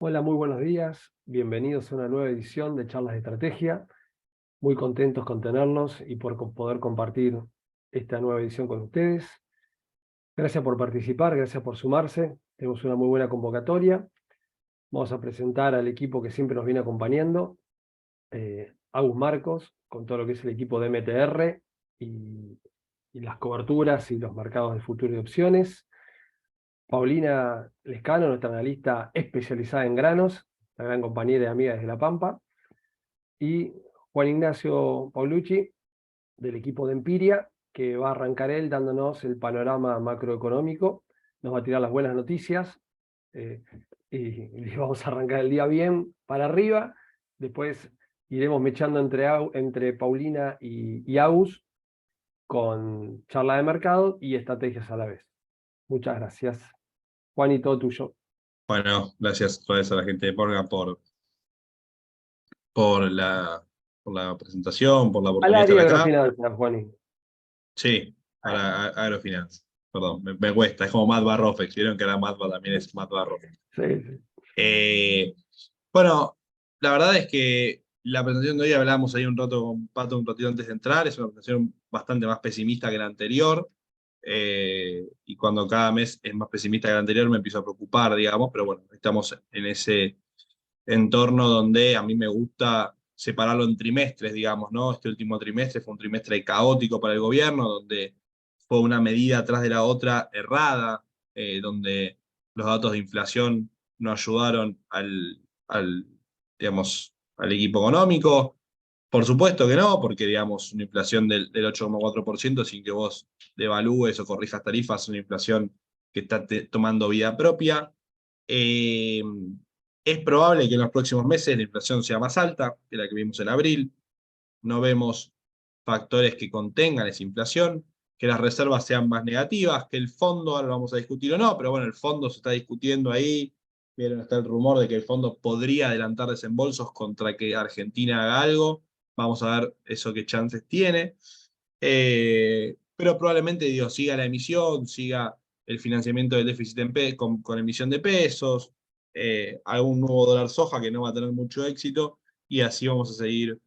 Hola, muy buenos días. Bienvenidos a una nueva edición de Charlas de Estrategia. Muy contentos con tenerlos y por poder compartir esta nueva edición con ustedes. Gracias por participar, gracias por sumarse. Tenemos una muy buena convocatoria. Vamos a presentar al equipo que siempre nos viene acompañando. Agus Marcos, con todo lo que es el equipo de MTR y las coberturas y los mercados de futuro y opciones. Paulina Lescano, nuestra analista especializada en granos, la gran compañera y amiga desde La Pampa. Y Juan Ignacio Paulucci, del equipo de Empiria, que va a arrancar él dándonos el panorama macroeconómico, nos va a tirar las buenas noticias, eh, y vamos a arrancar el día bien para arriba. Después iremos mechando entre Paulina y Agus con charla de mercado y estrategias a la vez. Muchas gracias. Juan, y todo tuyo. Bueno, gracias otra vez a la gente de Porga por la, por la presentación, por la Al oportunidad de estar área de acá. agrofinanzas, Juan. Sí, para Agrofinance. Perdón, me cuesta, es como Matt Barrofex. Vieron que era Matt también es Matt Barrofex. Sí, sí. Eh, bueno, la verdad es que la presentación de hoy hablamos ahí un rato con Pato, un ratito antes de entrar. Es una presentación bastante más pesimista que la anterior. Y cuando cada mes es más pesimista que la anterior me empiezo a preocupar, digamos. Pero bueno, estamos en ese entorno donde a mí me gusta separarlo en trimestres, digamos, ¿no? Este último trimestre fue un trimestre caótico para el gobierno, donde fue una medida atrás de la otra errada, donde los datos de inflación no ayudaron digamos, al equipo económico. Por supuesto que no, porque digamos, una inflación del 8,4% sin que vos devalúes o corrijas tarifas, es una inflación que está tomando vida propia. Eh, es probable que en los próximos meses la inflación sea más alta que la que vimos en abril. No vemos factores que contengan esa inflación, que las reservas sean más negativas, que el fondo, ahora lo vamos a discutir o no, pero bueno, el fondo se está discutiendo ahí. Vieron, está el rumor de que el fondo podría adelantar desembolsos contra que Argentina haga algo. Vamos a ver eso qué chances tiene. Pero probablemente, digo, siga la emisión, siga el financiamiento del déficit con emisión de pesos, algún nuevo dólar soja que no va a tener mucho éxito, y así vamos a seguir,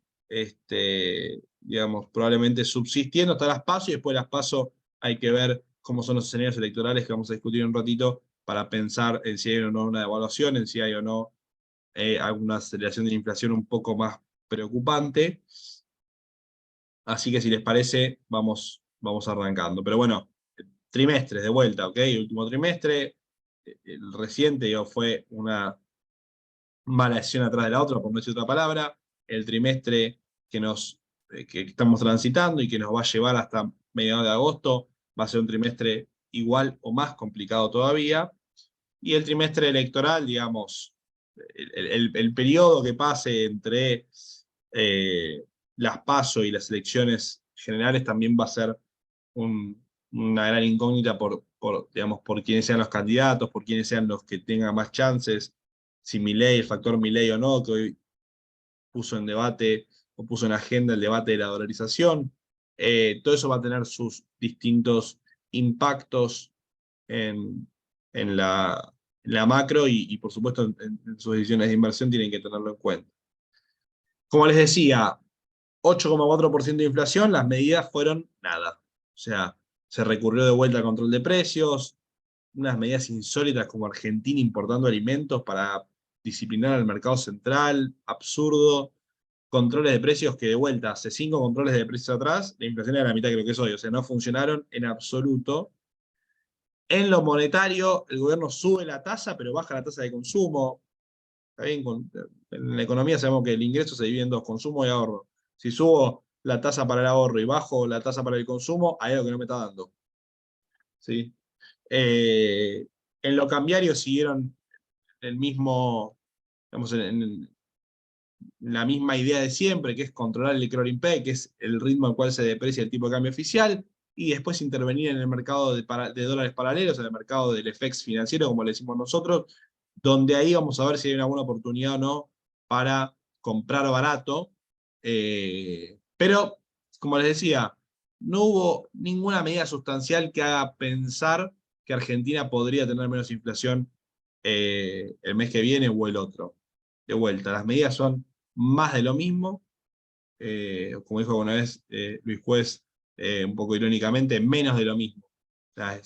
digamos, probablemente subsistiendo hasta las PASO, y después de las PASO hay que ver cómo son los escenarios electorales que vamos a discutir en un ratito para pensar en si hay o no una devaluación, en si hay o no alguna aceleración de la inflación un poco más preocupante. Así que si les parece, vamos arrancando. Pero bueno, trimestres de vuelta, ¿ok? El último trimestre, el reciente, digo, fue una mala decisión atrás de la otra, por no decir otra palabra. El trimestre que estamos transitando y que nos va a llevar hasta mediados de agosto va a ser un trimestre igual o más complicado todavía. Y el trimestre electoral, digamos, el periodo que pase entre eh, las PASO y las elecciones generales también va a ser una gran incógnita digamos, por quiénes sean los candidatos, por quiénes sean los que tengan más chances, si Milei, el factor Milei o no, que hoy puso en debate o puso en agenda el debate de la dolarización. Todo eso va a tener sus distintos impactos en, en la macro y por supuesto en sus decisiones de inversión tienen que tenerlo en cuenta. Como les decía, 8,4% de inflación, las medidas fueron nada. O sea, se recurrió de vuelta al control de precios, unas medidas insólitas como Argentina importando alimentos para disciplinar al mercado central, absurdo, controles de precios que de vuelta, hace 5 controles de precios atrás, la inflación era la mitad que lo que es hoy, o sea, no funcionaron en absoluto. En lo monetario, el gobierno sube la tasa, pero baja la tasa de consumo. Está bien, en la economía sabemos que el ingreso se divide en dos, consumo y ahorro. Si subo la tasa para el ahorro y bajo la tasa para el consumo, hay algo que no me está dando. ¿Sí? En lo cambiario siguieron el mismo, digamos, en la misma idea de siempre, que es controlar el Kroll-Impey, que es el ritmo al cual se deprecia el tipo de cambio oficial, y después intervenir en el mercado de dólares paralelos, en el mercado del FX financiero, como le decimos nosotros, donde ahí vamos a ver si hay una buena oportunidad o no para comprar barato. Pero, como les decía, no hubo ninguna medida sustancial que haga pensar que Argentina podría tener menos inflación el mes que viene o el otro. De vuelta, las medidas son más de lo mismo. Como dijo alguna vez Luis Juez, un poco irónicamente, menos de lo mismo. O sea,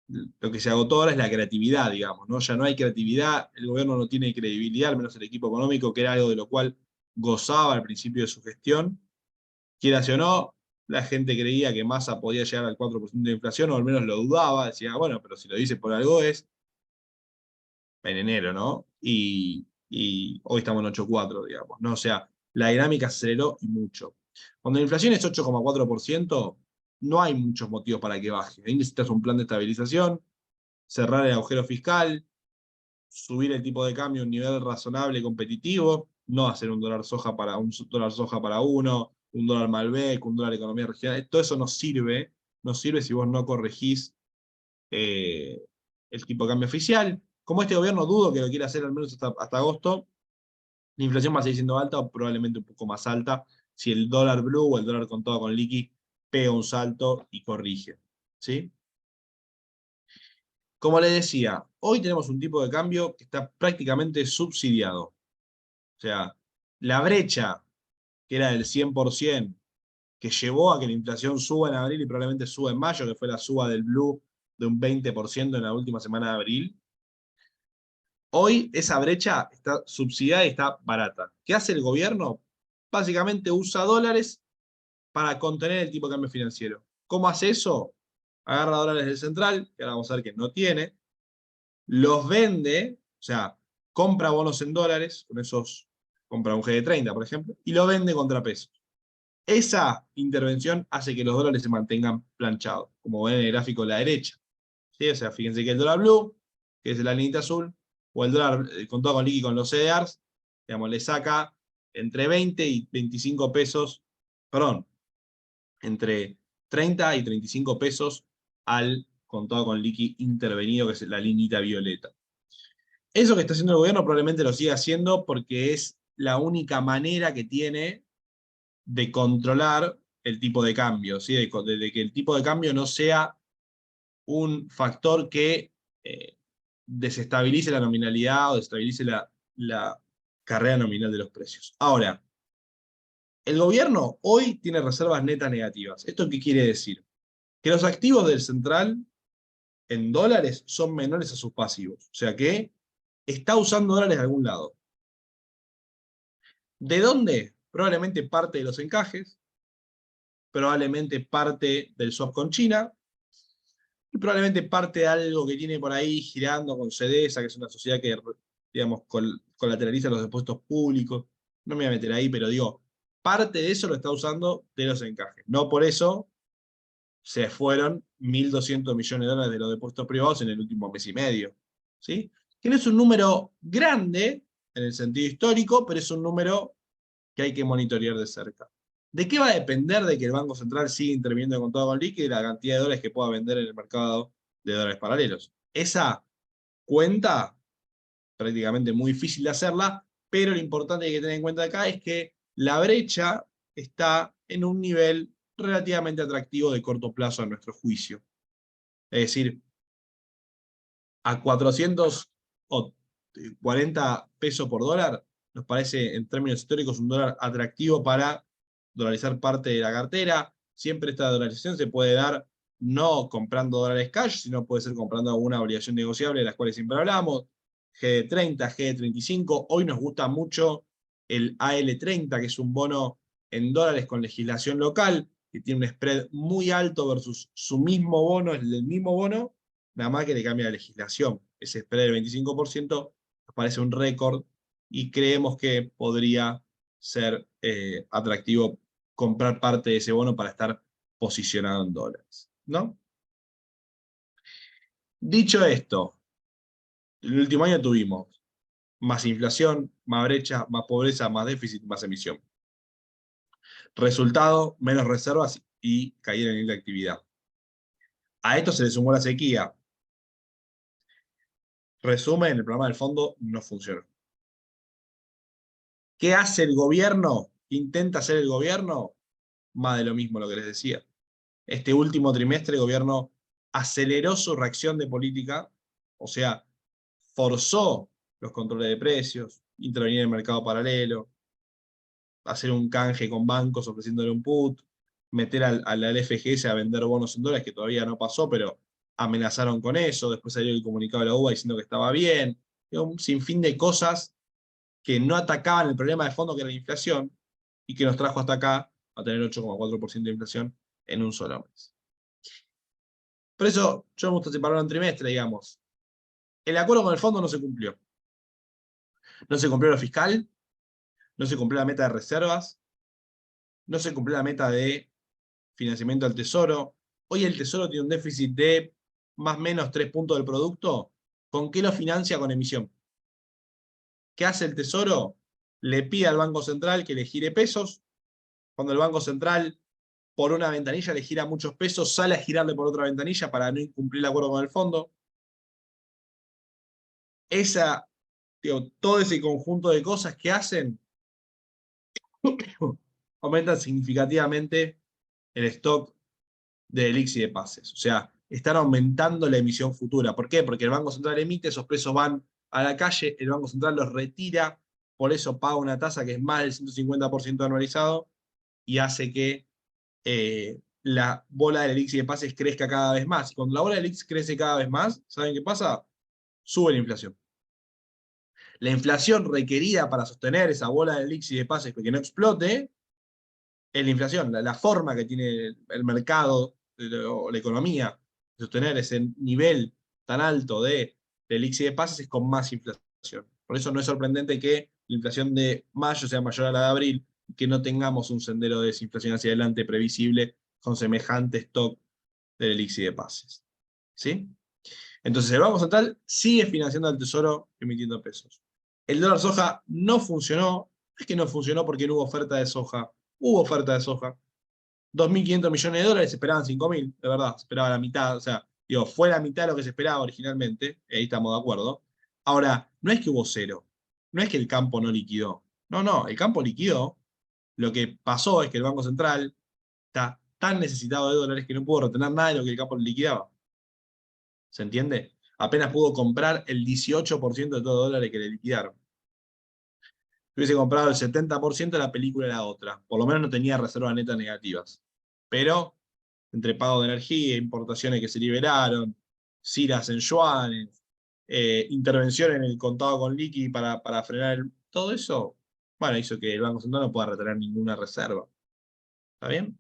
lo que se agotó ahora es la creatividad, digamos, ¿no? Ya no hay creatividad, el gobierno no tiene credibilidad, al menos el equipo económico, que era algo de lo cual gozaba al principio de su gestión. Quieras o no, la gente creía que Massa podía llegar al 4% de inflación, o al menos lo dudaba, decía, bueno, pero si lo dice por algo es en enero, ¿no? Y hoy estamos en 8,4, digamos, ¿no? O sea, la dinámica se aceleró y mucho. Cuando la inflación es 8,4%, no hay muchos motivos para que baje. Ahí necesitas un plan de estabilización, cerrar el agujero fiscal, subir el tipo de cambio a un nivel razonable y competitivo, no hacer un dólar soja para uno, un dólar Malbec, un dólar economía regional. Todo eso no sirve si vos no corregís eh, el tipo de cambio oficial. Como este gobierno dudo que lo quiera hacer al menos hasta agosto, la inflación va a seguir siendo alta o probablemente un poco más alta si el dólar blue o el dólar contado con liqui pega un salto y corrige. ¿Sí? Como le decía, hoy tenemos un tipo de cambio que está prácticamente subsidiado. O sea, la brecha, que era del 100%, que llevó a que la inflación suba en abril y probablemente suba en mayo, que fue la suba del blue de un 20% en la última semana de abril, hoy esa brecha está subsidiada y está barata. ¿Qué hace el gobierno? Básicamente usa dólares para contener el tipo de cambio financiero. ¿Cómo hace eso? Agarra dólares del central, que ahora vamos a ver que no tiene, los vende, o sea, compra bonos en dólares, con esos compra un G30, por ejemplo, y lo vende contra pesos. Esa intervención hace que los dólares se mantengan planchados, como ven en el gráfico de la derecha. ¿Sí? O sea, fíjense que el dólar blue, que es la línea azul, o el dólar contado con liqui con los CDRs, digamos, le saca entre 20 y 25 pesos, perdón, entre 30 y 35 pesos al contado con liqui intervenido, que es la liñita violeta. Eso que está haciendo el gobierno probablemente lo siga haciendo porque es la única manera que tiene de controlar el tipo de cambio, ¿sí? de que el tipo de cambio no sea un factor que desestabilice la nominalidad o desestabilice la carrera nominal de los precios. Ahora, el gobierno hoy tiene reservas netas negativas. ¿Esto qué quiere decir? Que los activos del central en dólares son menores a sus pasivos. O sea que está usando dólares de algún lado. ¿De dónde? Probablemente parte de los encajes, probablemente parte del swap con China, y probablemente parte de algo que tiene por ahí girando con CDESA, que es una sociedad que, digamos, colateraliza los depósitos públicos. No me voy a meter ahí, pero digo, parte de eso lo está usando de los encajes. No por eso se fueron 1.200 millones de dólares de los depósitos privados en el último mes y medio. ¿Sí? Que no es un número grande en el sentido histórico, pero es un número que hay que monitorear de cerca. ¿De qué va a depender de que el Banco Central siga interviniendo con todo con liqui y la cantidad de dólares que pueda vender en el mercado de dólares paralelos? Esa cuenta, prácticamente muy difícil de hacerla, pero lo importante que hay que tener en cuenta acá es que la brecha está en un nivel relativamente atractivo de corto plazo a nuestro juicio. Es decir, a 440 pesos por dólar, nos parece en términos históricos un dólar atractivo para dolarizar parte de la cartera. Siempre esta dolarización se puede dar no comprando dólares cash, sino puede ser comprando alguna obligación negociable de las cuales siempre hablamos, GD30, GD35. Hoy nos gusta mucho el AL30, que es un bono en dólares con legislación local, que tiene un spread muy alto versus su mismo bono, el del mismo bono, nada más que le cambia la legislación. Ese spread del 25% nos parece un récord y creemos que podría ser atractivo comprar parte de ese bono para estar posicionado en dólares, ¿no? Dicho esto, el último año tuvimos más inflación, más brecha, más pobreza, más déficit, más emisión. Resultado, menos reservas y caída en la actividad. A esto se le sumó la sequía. Resumen, el programa del fondo no funcionó. ¿Qué hace el gobierno? ¿Qué intenta hacer el gobierno? Más de lo mismo lo que les decía. Este último trimestre el gobierno aceleró su reacción de política, o sea, forzó los controles de precios, intervenir en el mercado paralelo, hacer un canje con bancos ofreciéndole un put, meter al FGS a vender bonos en dólares, que todavía no pasó, pero amenazaron con eso, después salió el comunicado de la UBA diciendo que estaba bien, un sinfín de cosas que no atacaban el problema de fondo que era la inflación, y que nos trajo hasta acá a tener 8,4% de inflación en un solo mes. Por eso yo me gusta separarlo en trimestre, digamos. El acuerdo con el fondo no se cumplió. No se cumplió lo fiscal, no se cumplió la meta de reservas, no se cumplió la meta de financiamiento al tesoro. Hoy el tesoro tiene un déficit de más o menos 3 puntos del producto. ¿Con qué lo financia? Con emisión. ¿Qué hace el tesoro? Le pide al Banco Central que le gire pesos. Cuando el Banco Central por una ventanilla le gira muchos pesos, sale a girarle por otra ventanilla para no incumplir el acuerdo con el fondo. Todo ese conjunto de cosas que hacen aumentan significativamente el stock de Elixir de pases. O sea, están aumentando la emisión futura. ¿Por qué? Porque el Banco Central emite, esos pesos van a la calle, el Banco Central los retira, por eso paga una tasa que es más del 150% anualizado y hace que la bola del Elixir de pases crezca cada vez más. Y cuando la bola del Elixir crece cada vez más, ¿saben qué pasa? Sube la inflación. La inflación requerida para sostener esa bola del Elixir de pases que no explote es la inflación, la forma que tiene el mercado o la economía de sostener ese nivel tan alto de elixir de pases es con más inflación. Por eso no es sorprendente que la inflación de mayo sea mayor a la de abril y que no tengamos un sendero de desinflación hacia adelante previsible con semejante stock del elixir de pases. ¿Sí? Entonces el Banco Central sigue financiando al Tesoro emitiendo pesos. El dólar soja no funcionó. Es que no funcionó porque no hubo oferta de soja. Hubo oferta de soja. 2.500 millones de dólares, se esperaban 5.000, de verdad, se esperaba la mitad, o sea, digo, fue la mitad de lo que se esperaba originalmente, ahí estamos de acuerdo. Ahora, no es que hubo cero, no es que el campo no liquidó, no, el campo liquidó, lo que pasó es que el Banco Central está tan necesitado de dólares que no pudo retener nada de lo que el campo liquidaba. ¿Se entiende? Apenas pudo comprar el 18% de todos los dólares que le liquidaron. Si hubiese comprado el 70%, la película era otra. Por lo menos no tenía reservas netas negativas. Pero, entre pago de energía, importaciones que se liberaron, ciras en yuanes, intervención en el contado con liqui para frenar todo eso, bueno, hizo que el Banco Central no pueda retener ninguna reserva. ¿Está bien?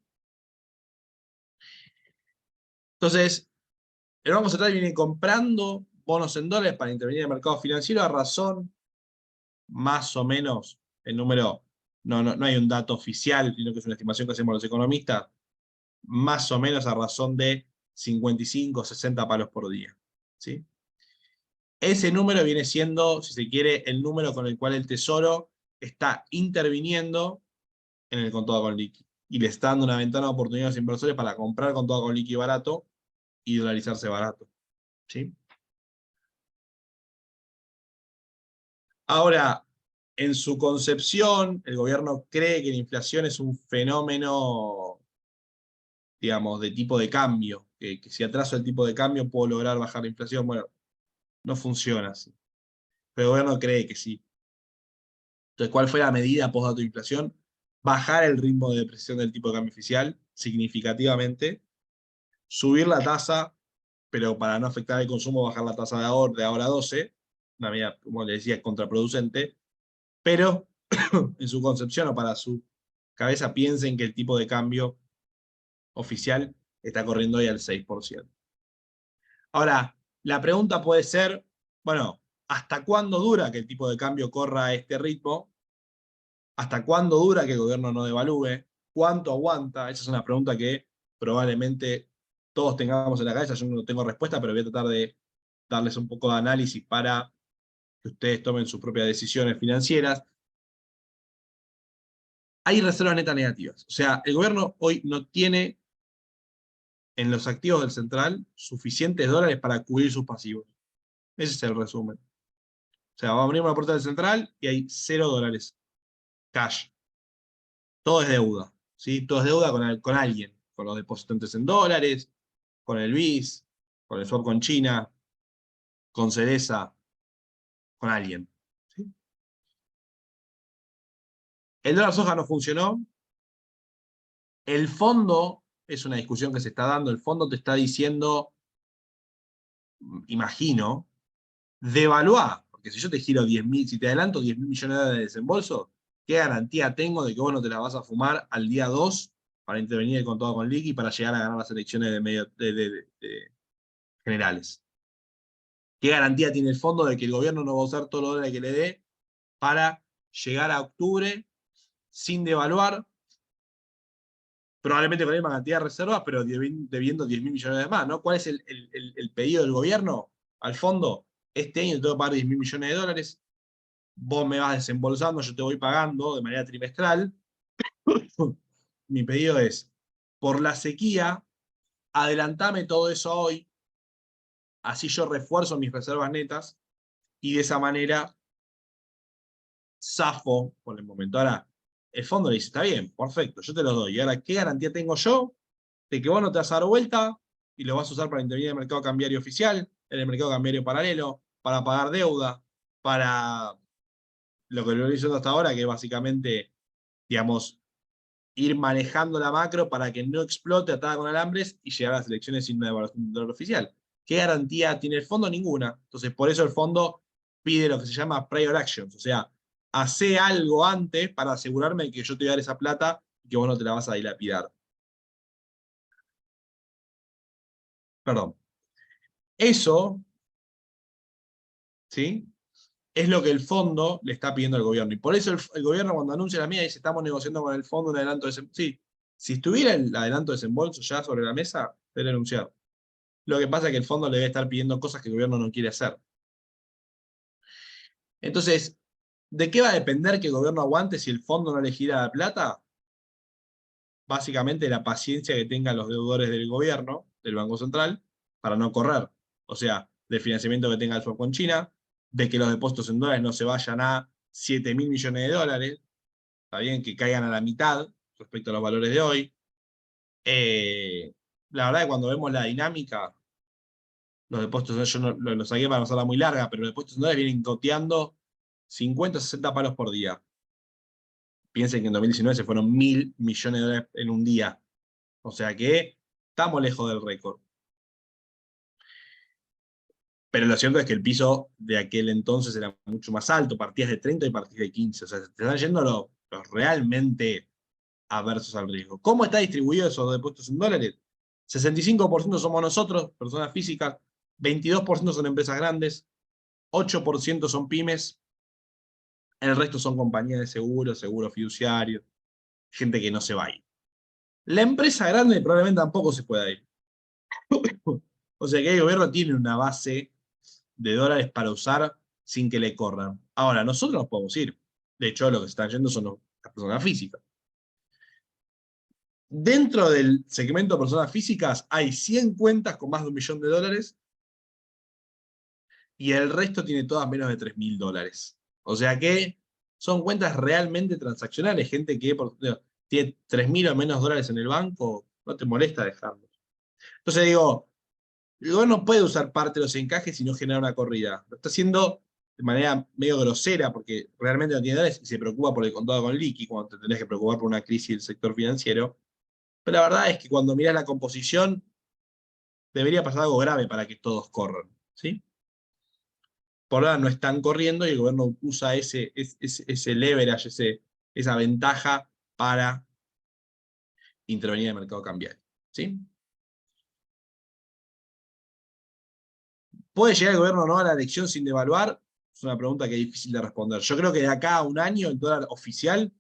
Entonces, el Banco Central viene comprando bonos en dólares para intervenir en el mercado financiero a razón, más o menos, el número, no hay un dato oficial, sino que es una estimación que hacemos los economistas, más o menos a razón de 55 o 60 palos por día. ¿Sí? Ese número viene siendo, si se quiere, el número con el cual el Tesoro está interviniendo en el contado con liqui. Y le está dando una ventana de oportunidades a los inversores para comprar contado con liqui barato y dolarizarse barato. ¿Sí? Ahora, en su concepción, el gobierno cree que la inflación es un fenómeno, digamos, de tipo de cambio, que si atraso el tipo de cambio puedo lograr bajar la inflación. Bueno, no funciona así. Pero el gobierno cree que sí. Entonces, ¿cuál fue la medida post-dato de inflación? Bajar el ritmo de depreciación del tipo de cambio oficial significativamente, subir la tasa, pero para no afectar el consumo, bajar la tasa de ahora a 12, una medida, como les decía, contraproducente, pero en su concepción o para su cabeza piensen que el tipo de cambio oficial está corriendo hoy al 6%. Ahora, la pregunta puede ser, bueno, ¿hasta cuándo dura que el tipo de cambio corra a este ritmo? ¿Hasta cuándo dura que el gobierno no devalúe? ¿Cuánto aguanta? Esa es una pregunta que probablemente todos tengamos en la cabeza. Yo no tengo respuesta, pero voy a tratar de darles un poco de análisis para que ustedes tomen sus propias decisiones financieras. Hay reservas netas negativas. O sea, el gobierno hoy no tiene en los activos del central suficientes dólares para cubrir sus pasivos. Ese es el resumen. O sea, vamos a abrir una puerta del central y hay $0 cash. Todo es deuda. ¿Sí? Todo es deuda con alguien. Con los depositantes en dólares, con el BIS, con el swap con China, con Cereza. con alguien. ¿Sí? El dólar soja no funcionó. El fondo, es una discusión que se está dando, el fondo te está diciendo, imagino, devaluar. Porque si yo te giro 10.000, si te adelanto 10.000 millones de dólares de desembolso, ¿qué garantía tengo de que vos no te la vas a fumar al día 2 para intervenir el contado con liqui para llegar a ganar las elecciones de generales? ¿Qué garantía tiene el fondo de que el gobierno no va a usar todos los dólares que le dé para llegar a octubre sin devaluar, probablemente con la misma cantidad de reservas, pero debiendo 10.000 millones de más, ¿no? ¿Cuál es el pedido del gobierno al fondo? Este año tengo que pagar 10.000 millones de dólares, vos me vas desembolsando, yo te voy pagando de manera trimestral. Mi pedido es, por la sequía, adelantame todo eso hoy, así yo refuerzo mis reservas netas, y de esa manera zafo por el momento. Ahora, el fondo le dice, está bien, perfecto, yo te lo doy. Y ahora, ¿qué garantía tengo yo de que vos no te vas a dar vuelta y lo vas a usar para intervenir en el mercado cambiario oficial, en el mercado cambiario paralelo, para pagar deuda, para lo que lo he diciendo hasta ahora, que es básicamente, digamos, ir manejando la macro para que no explote atada con alambres y llegar a las elecciones sin una evaluación del dólar oficial? ¿Qué garantía tiene el fondo? Ninguna. Entonces, por eso el fondo pide lo que se llama prior actions, o sea, hace algo antes para asegurarme que yo te voy a dar esa plata y que vos no te la vas a dilapidar. Perdón. Eso, ¿sí? Es lo que el fondo le está pidiendo al gobierno. Y por eso el gobierno cuando anuncia la mía dice, estamos negociando con el fondo un adelanto de desembolso. Sí, si estuviera el adelanto de desembolso ya sobre la mesa, sería anunciado. Lo que pasa es que el fondo le debe estar pidiendo cosas que el gobierno no quiere hacer. Entonces, ¿de qué va a depender que el gobierno aguante si el fondo no le gira la plata? Básicamente la paciencia que tengan los deudores del gobierno, del Banco Central, para no correr. O sea, del financiamiento que tenga el swap con China, de que los depósitos en dólares no se vayan a 7.000 millones de dólares, está bien, que caigan a la mitad respecto a los valores de hoy. La verdad que cuando vemos la dinámica, los depósitos, yo no, lo saqué para no hacerla muy larga, pero los depósitos en dólares vienen coteando 50 o 60 palos por día. Piensen que en 2019 se fueron 1.000 millones de dólares en un día. O sea que estamos lejos del récord. Pero lo cierto es que el piso de aquel entonces era mucho más alto, partías de 30 y partías de 15. O sea, te están yendo los realmente aversos al riesgo. ¿Cómo está distribuido esos depósitos en dólares? 65% somos nosotros, personas físicas, 22% son empresas grandes, 8% son pymes, el resto son compañías de seguros, seguros fiduciarios, gente que no se va a ir. La empresa grande probablemente tampoco se pueda ir. O sea que el gobierno tiene una base de dólares para usar sin que le corran. Ahora, nosotros nos podemos ir. De hecho, lo que se están yendo son las personas físicas. Dentro del segmento de personas físicas hay 100 cuentas con más de $1.000.000 y el resto tiene todas menos de $3.000. O sea que son cuentas realmente transaccionales. Gente que tiene 3.000 o menos dólares en el banco, no te molesta dejarlos. Entonces digo, el gobierno puede usar parte de los encajes y no generar una corrida. Lo está haciendo de manera medio grosera porque realmente no tiene dólares y se preocupa por el contado con liqui cuando te tenés que preocupar por una crisis del sector financiero. Pero la verdad es que cuando mirás la composición, debería pasar algo grave para que todos corran, ¿sí? Por ahora no están corriendo y el gobierno usa ese leverage, esa ventaja para intervenir en el mercado cambiario, ¿sí? ¿Puede llegar el gobierno o no a la elección sin devaluar? Es una pregunta que es difícil de responder. Yo creo que de acá a un año el dólar oficial,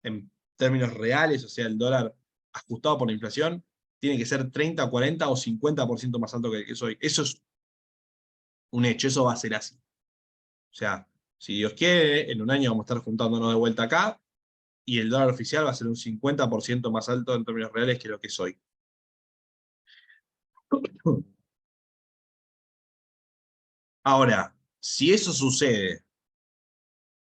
en términos reales, o sea, el dólar ajustado por la inflación, tiene que ser 30, 40 o 50% más alto que el que es hoy. Eso es un hecho, eso va a ser así. O sea, si Dios quiere, en un año vamos a estar juntándonos de vuelta acá y el dólar oficial va a ser un 50% más alto en términos reales que lo que es hoy. Ahora, si eso sucede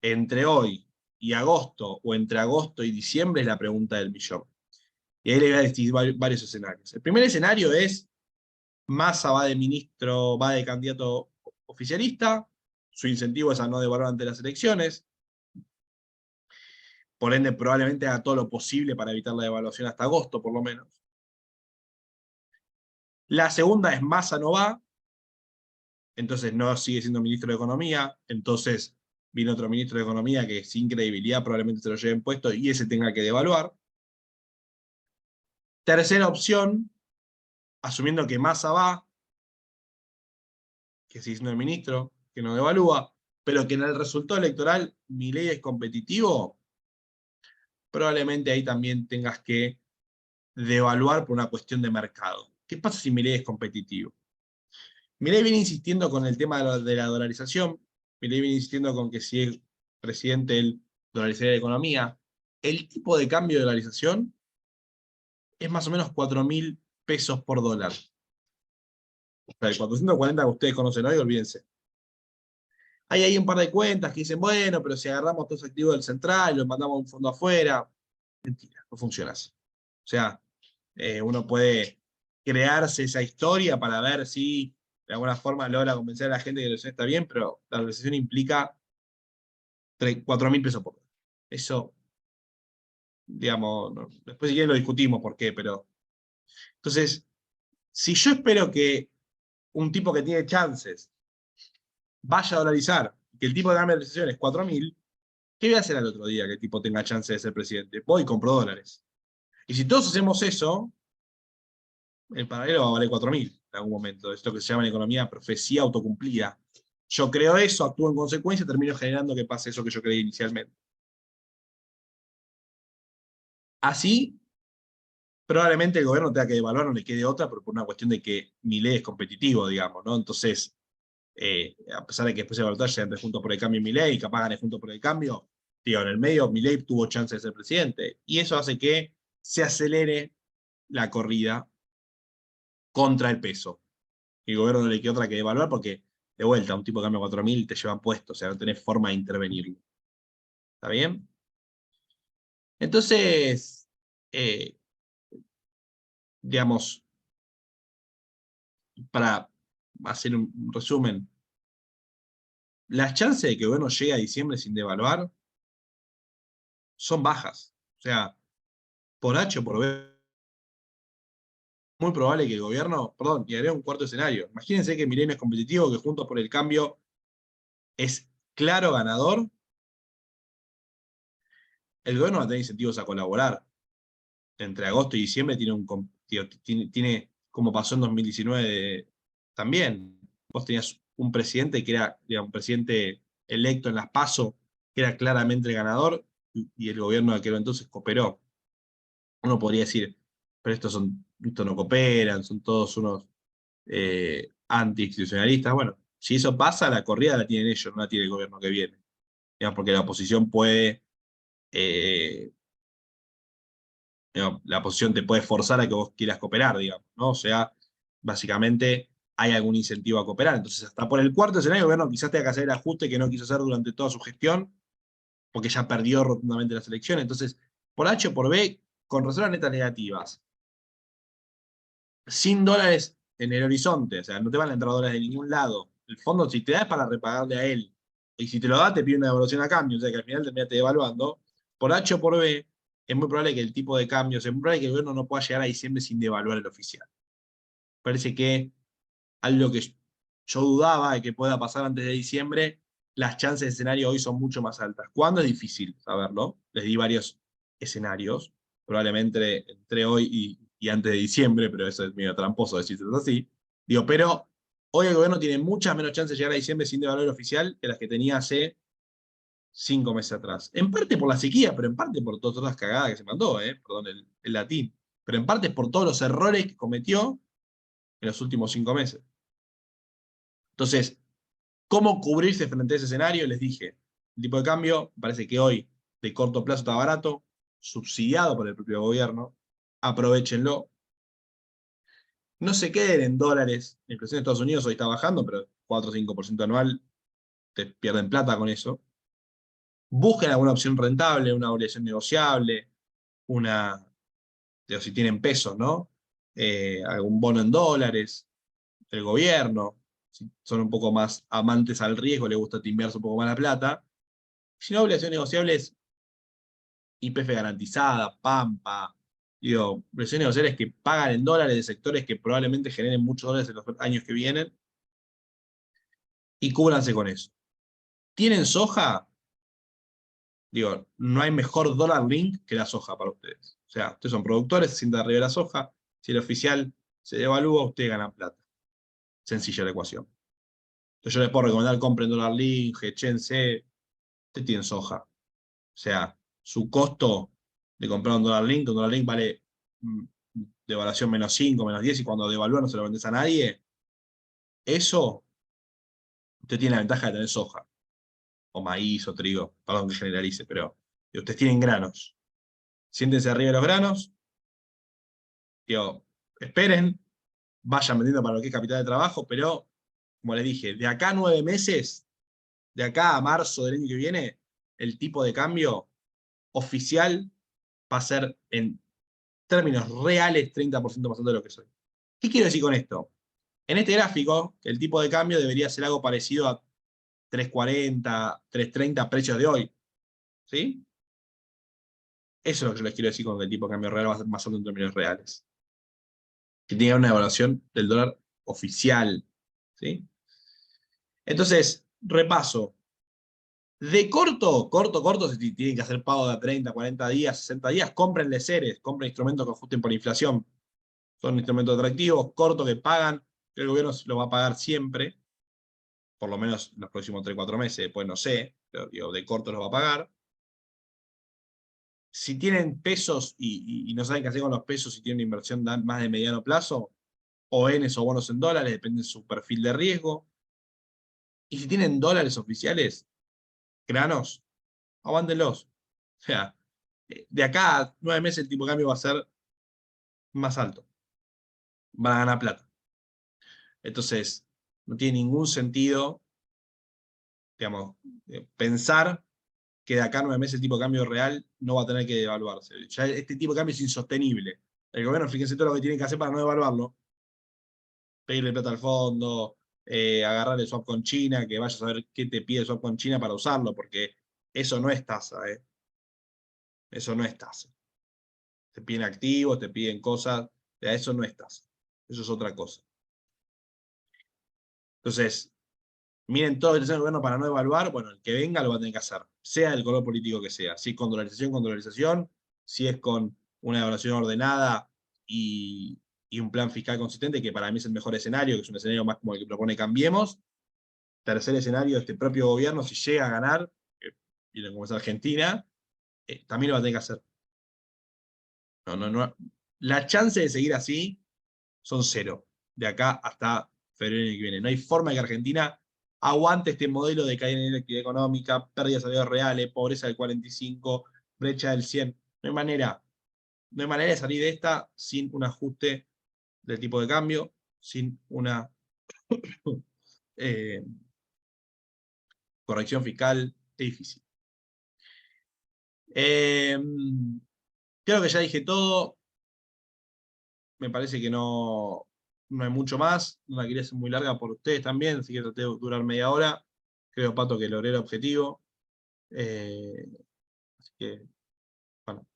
entre hoy y agosto o entre agosto y diciembre es la pregunta del millón. Y ahí le voy a decir varios escenarios. El primer escenario es Massa va de ministro, va de candidato oficialista su incentivo es a no devaluar ante las elecciones. Por ende, probablemente haga todo lo posible para evitar la devaluación hasta agosto, por lo menos. La segunda es Massa no va, entonces no sigue siendo ministro de Economía, entonces viene otro ministro de Economía que sin credibilidad probablemente se lo lleven puesto y ese tenga que devaluar. Tercera opción, asumiendo que Massa va, que sigue siendo el ministro, que no devalúa, pero que en el resultado electoral Milei es competitivo, probablemente ahí también tengas que devaluar por una cuestión de mercado. ¿Qué pasa si Milei es competitivo? Milei viene insistiendo con el tema de la dolarización, Milei viene insistiendo con que si es presidente él dolarizaría la economía. El tipo de cambio de dolarización es más o menos 4.000 pesos por dólar. O sea, el 440 que ustedes conocen hoy, olvídense. Hay un par de cuentas que dicen, bueno, pero si agarramos todos los activos del central y los mandamos a un fondo afuera. Mentira, no funciona así. O sea, uno puede crearse esa historia para ver si de alguna forma logra convencer a la gente que la dolarización está bien, pero la dolarización implica 4.000 pesos por dólar. Eso, digamos, después si quieren lo discutimos por qué, pero... Entonces, si yo espero que un tipo que tiene chances vaya a dolarizar, que el tipo de cambio de dolarización es 4.000, ¿qué voy a hacer al otro día que el tipo tenga chance de ser presidente? Voy y compro dólares. Y si todos hacemos eso, el paralelo va a valer 4.000 en algún momento. Esto que se llama en economía profecía autocumplida. Yo creo eso, actúo en consecuencia, termino generando que pase eso que yo creí inicialmente. Así, probablemente el gobierno tenga que devaluar, no le quede otra, pero por una cuestión de que Milei es competitivo, digamos, ¿no? Entonces, a pesar de que después de la batalla entre Juntos por el Cambio y Milei, capaz gane Juntos por el Cambio, digo, en el medio Milei tuvo chance de ser presidente. Y eso hace que se acelere la corrida contra el peso. Y el gobierno no le queda otra que devaluar porque, de vuelta, un tipo de cambio 4.000 te llevan puesto, o sea, no tenés forma de intervenirlo. ¿Está bien? Entonces, digamos, para hacer un resumen, las chances de que el gobierno llegue a diciembre sin devaluar son bajas. O sea, por H o por B, muy probable que el gobierno, perdón, y haré un cuarto escenario. Imagínense que Milei no es competitivo, que Juntos por el Cambio es claro ganador. El gobierno va a tener incentivos a colaborar. Entre agosto y diciembre tiene como pasó en 2019 también. Vos tenías un presidente que era, digamos, un presidente electo en las PASO, que era claramente el ganador, y el gobierno de aquel entonces cooperó. Uno podría decir, pero estos no cooperan, son todos unos anti-institucionalistas. Bueno, si eso pasa, la corrida la tienen ellos, no la tiene el gobierno que viene. Digamos, porque la oposición puede, digamos, la oposición te puede forzar a que vos quieras cooperar, digamos, ¿no? O sea, básicamente hay algún incentivo a cooperar. Entonces, hasta por el cuarto escenario, el gobierno quizás tenga que hacer el ajuste que no quiso hacer durante toda su gestión, porque ya perdió rotundamente las elecciones. Entonces, por H o por B, con reservas netas negativas, sin dólares en el horizonte, o sea, no te van a entrar dólares de ningún lado. El fondo, si te da es para repagarle a él, y si te lo da, te pide una devolución a cambio, o sea que al final terminaste devaluando. Por H o por B, es muy probable que el tipo de cambios, es muy probable que el gobierno no pueda llegar a diciembre sin devaluar el oficial. Parece que algo que yo dudaba de que pueda pasar antes de diciembre, las chances de escenario hoy son mucho más altas. ¿Cuándo? Es difícil saberlo. Les di varios escenarios, probablemente entre hoy y antes de diciembre, pero eso es medio tramposo decirlo así. Digo, pero hoy el gobierno tiene muchas menos chances de llegar a diciembre sin devaluar el oficial que las que tenía hace 5 meses atrás. En parte por la sequía, pero en parte por todas las cagadas que se mandó, perdón el latín. Pero en parte por todos los errores que cometió en los últimos 5 meses. Entonces, ¿cómo cubrirse frente a ese escenario? Les dije, el tipo de cambio, parece que hoy de corto plazo está barato, subsidiado por el propio gobierno, aprovéchenlo. No se queden en dólares, la inflación de Estados Unidos hoy está bajando, pero 4 o 5% anual, te pierden plata con eso. Busquen alguna opción rentable, una obligación negociable, si tienen pesos, ¿no? Algún bono en dólares, del gobierno. si son un poco más amantes al riesgo, les gusta timbiarse un poco más la plata. Si no, obligaciones negociables, YPF garantizada, Pampa, digo, obligaciones negociables que pagan en dólares de sectores que probablemente generen muchos dólares en los años que vienen, y cúbranse con eso. ¿Tienen soja? Digo, no hay mejor dólar link que la soja para ustedes. O sea, ustedes son productores, se sientan arriba de la soja, si el oficial se devalúa, ustedes ganan plata. Sencilla la ecuación. Entonces yo les puedo recomendar, compren dólar link, échense, ustedes tienen soja. O sea, su costo de comprar un dólar link vale devaluación -5, -10, y cuando devalúa no se lo vendes a nadie. Eso, usted tiene la ventaja de tener soja, o maíz, o trigo, perdón que generalice, pero ustedes tienen granos. Siéntense arriba de los granos, digo, esperen, vayan vendiendo para lo que es capital de trabajo, pero, como les dije, de acá a 9 meses, de acá a marzo del año que viene, el tipo de cambio oficial va a ser, en términos reales, 30% más alto de lo que soy. ¿Qué quiero decir con esto? En este gráfico, el tipo de cambio debería ser algo parecido a 3.40, 3.30 precios de hoy. ¿Sí? Eso es lo que yo les quiero decir con que el tipo de cambio real va a ser más alto en términos reales. Que tenga una evaluación del dólar oficial. ¿Sí? Entonces, repaso. De corto, si tienen que hacer pago de 30, 40 días, 60 días, compren CERES, compren instrumentos que ajusten por inflación. Son instrumentos atractivos, cortos, que pagan, que el gobierno lo va a pagar siempre, por lo menos en los próximos 3, 4 meses, después no sé, pero digo, de corto los va a pagar. Si tienen pesos y no saben qué hacer con los pesos, si tienen una inversión más de mediano plazo, ONs o bonos en dólares, depende de su perfil de riesgo. Y si tienen dólares oficiales, granos, aguántenlos. O sea, de acá a 9 meses el tipo de cambio va a ser más alto. Van a ganar plata. Entonces, no tiene ningún sentido, digamos, pensar que de acá a 9 meses el tipo de cambio real no va a tener que devaluarse. Ya este tipo de cambio es insostenible. El gobierno, fíjense todo lo que tienen que hacer para no devaluarlo. Pedirle plata al fondo, agarrar el swap con China, que vayas a ver qué te pide el swap con China para usarlo, porque eso no es tasa. Eso no es tasa. Te piden activos, te piden cosas, eso no es tasa. Eso es otra cosa. Entonces, miren todo lo que está haciendo el gobierno para no evaluar, bueno, el que venga lo va a tener que hacer, sea el color político que sea. Si es con dolarización, si es con una evaluación ordenada y un plan fiscal consistente, que para mí es el mejor escenario, que es un escenario más como el que propone Cambiemos. Tercer escenario, este propio gobierno, si llega a ganar, y como es Argentina, también lo va a tener que hacer. No. La chance de seguir así son 0, de acá hasta febrero que viene. No hay forma de que Argentina aguante este modelo de caída en la actividad económica, pérdida de salarios reales, pobreza del 45, brecha del 100. No hay manera. No hay manera de salir de esta sin un ajuste del tipo de cambio, sin una eh, corrección fiscal. Es difícil. Creo que ya dije todo. Me parece que no hay mucho más. No la quería hacer muy larga por ustedes también, así que traté de durar media hora. Creo, Pato, que logré el objetivo. Así que, bueno.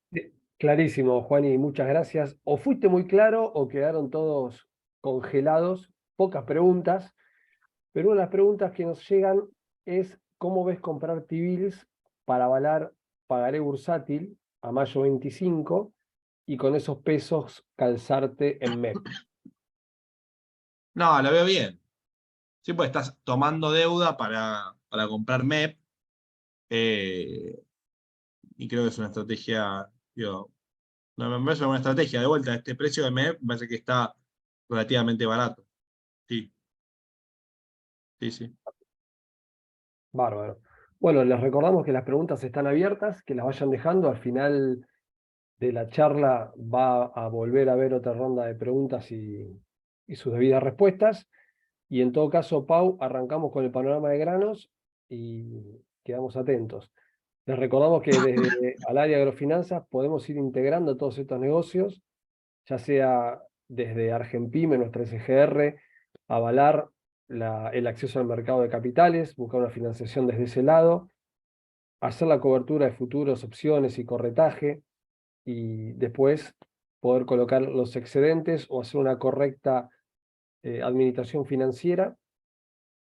Clarísimo, Juan, y muchas gracias. O fuiste muy claro o quedaron todos congelados, pocas preguntas, pero una de las preguntas que nos llegan es ¿cómo ves comprar T-bills para avalar pagaré bursátil a mayo 25 y con esos pesos calzarte en MEP? No, la veo bien. Sí, pues estás tomando deuda para comprar MEP. Y creo que es una estrategia, digo, no me parece una buena estrategia. De vuelta, este precio de MEP me parece que está relativamente barato. Sí, sí. Bárbaro. Bueno, les recordamos que las preguntas están abiertas, que las vayan dejando. Al final de la charla va a volver a haber otra ronda de preguntas y sus debidas respuestas. Y en todo caso, Pau, arrancamos con el panorama de granos y quedamos atentos. Les recordamos que desde al área de agrofinanzas podemos ir integrando todos estos negocios, ya sea desde Argenpyme, nuestra SGR, Avalar el acceso al mercado de capitales, buscar una financiación desde ese lado, hacer la cobertura de futuros, opciones y corretaje, y después poder colocar los excedentes o hacer una correcta administración financiera.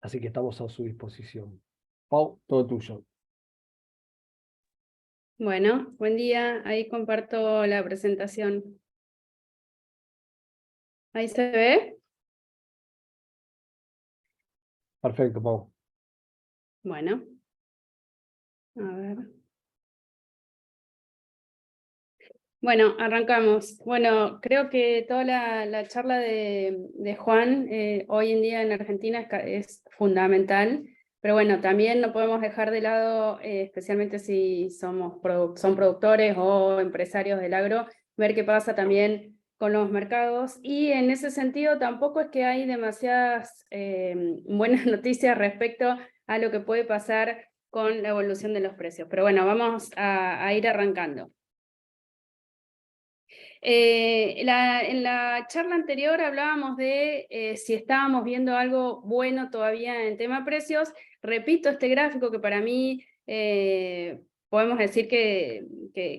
Así que estamos a su disposición. Pau, todo tuyo. Bueno, buen día. Ahí comparto la presentación. ¿Ahí se ve? Perfecto, Pau. Bueno. A ver. Bueno, arrancamos. Bueno, creo que toda la charla de Juan hoy en día en Argentina es fundamental, pero bueno, también no podemos dejar de lado, especialmente si son productores o empresarios del agro, ver qué pasa también con los mercados, y en ese sentido tampoco es que hay demasiadas buenas noticias respecto a lo que puede pasar con la evolución de los precios. Pero bueno, vamos a ir arrancando. En la charla anterior hablábamos de si estábamos viendo algo bueno todavía en tema precios. Repito este gráfico que para mí podemos decir que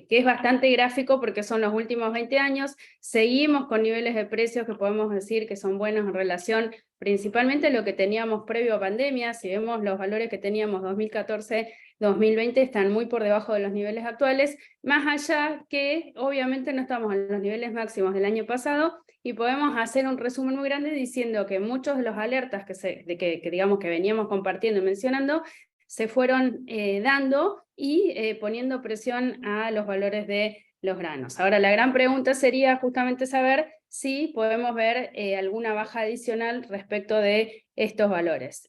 es bastante gráfico porque son los últimos 20 años. Seguimos con niveles de precios que podemos decir que son buenos en relación principalmente a lo que teníamos previo a pandemia. Si vemos los valores que teníamos 2014-2020 están muy por debajo de los niveles actuales, más allá que obviamente no estamos en los niveles máximos del año pasado, y podemos hacer un resumen muy grande diciendo que muchos de los alertas que digamos que veníamos compartiendo y mencionando se fueron dando y poniendo presión a los valores de los granos. Ahora la gran pregunta sería justamente saber si podemos ver alguna baja adicional respecto de estos valores.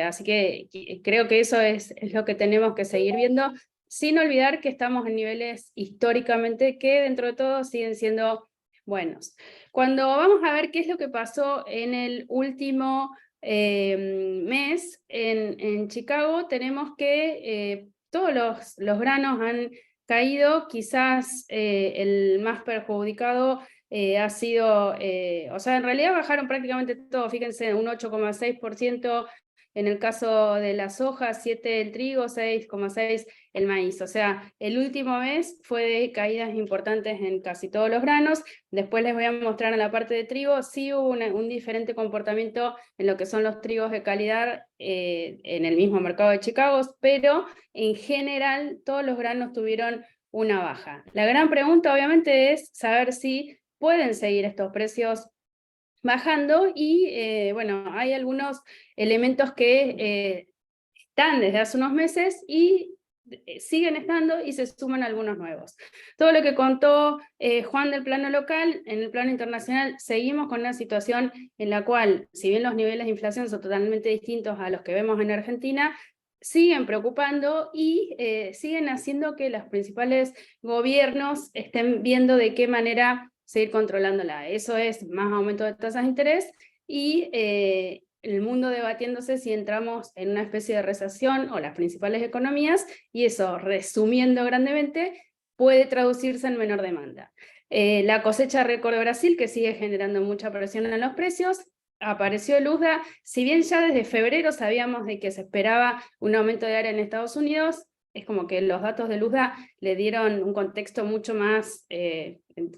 Así que creo que eso es lo que tenemos que seguir viendo, sin olvidar que estamos en niveles históricamente que dentro de todo siguen siendo buenos. Cuando vamos a ver qué es lo que pasó en el último mes en Chicago, tenemos que todos los granos han caído. Quizás el más perjudicado ha sido, o sea, en realidad bajaron prácticamente todo, fíjense, un 8,6% en el caso de la soja, 7 el trigo, 6,6 el maíz. O sea, el último mes fue de caídas importantes en casi todos los granos. Después les voy a mostrar en la parte de trigo, sí hubo un diferente comportamiento en lo que son los trigos de calidad en el mismo mercado de Chicago, pero en general todos los granos tuvieron una baja. La gran pregunta obviamente es saber si pueden seguir estos precios bajando, y bueno, hay algunos elementos que están desde hace unos meses y siguen estando, y se suman algunos nuevos. Todo lo que contó Juan del plano local, en el plano internacional seguimos con una situación en la cual, si bien los niveles de inflación son totalmente distintos a los que vemos en Argentina, siguen preocupando y siguen haciendo que los principales gobiernos estén viendo de qué manera seguir controlándola. Eso es más aumento de tasas de interés y el mundo debatiéndose si entramos en una especie de recesión o las principales economías, y eso, resumiendo grandemente, puede traducirse en menor demanda. La cosecha récord de Brasil, que sigue generando mucha presión en los precios. Apareció el USDA, si bien ya desde febrero sabíamos de que se esperaba un aumento de área en Estados Unidos, es como que los datos del USDA le dieron un contexto mucho más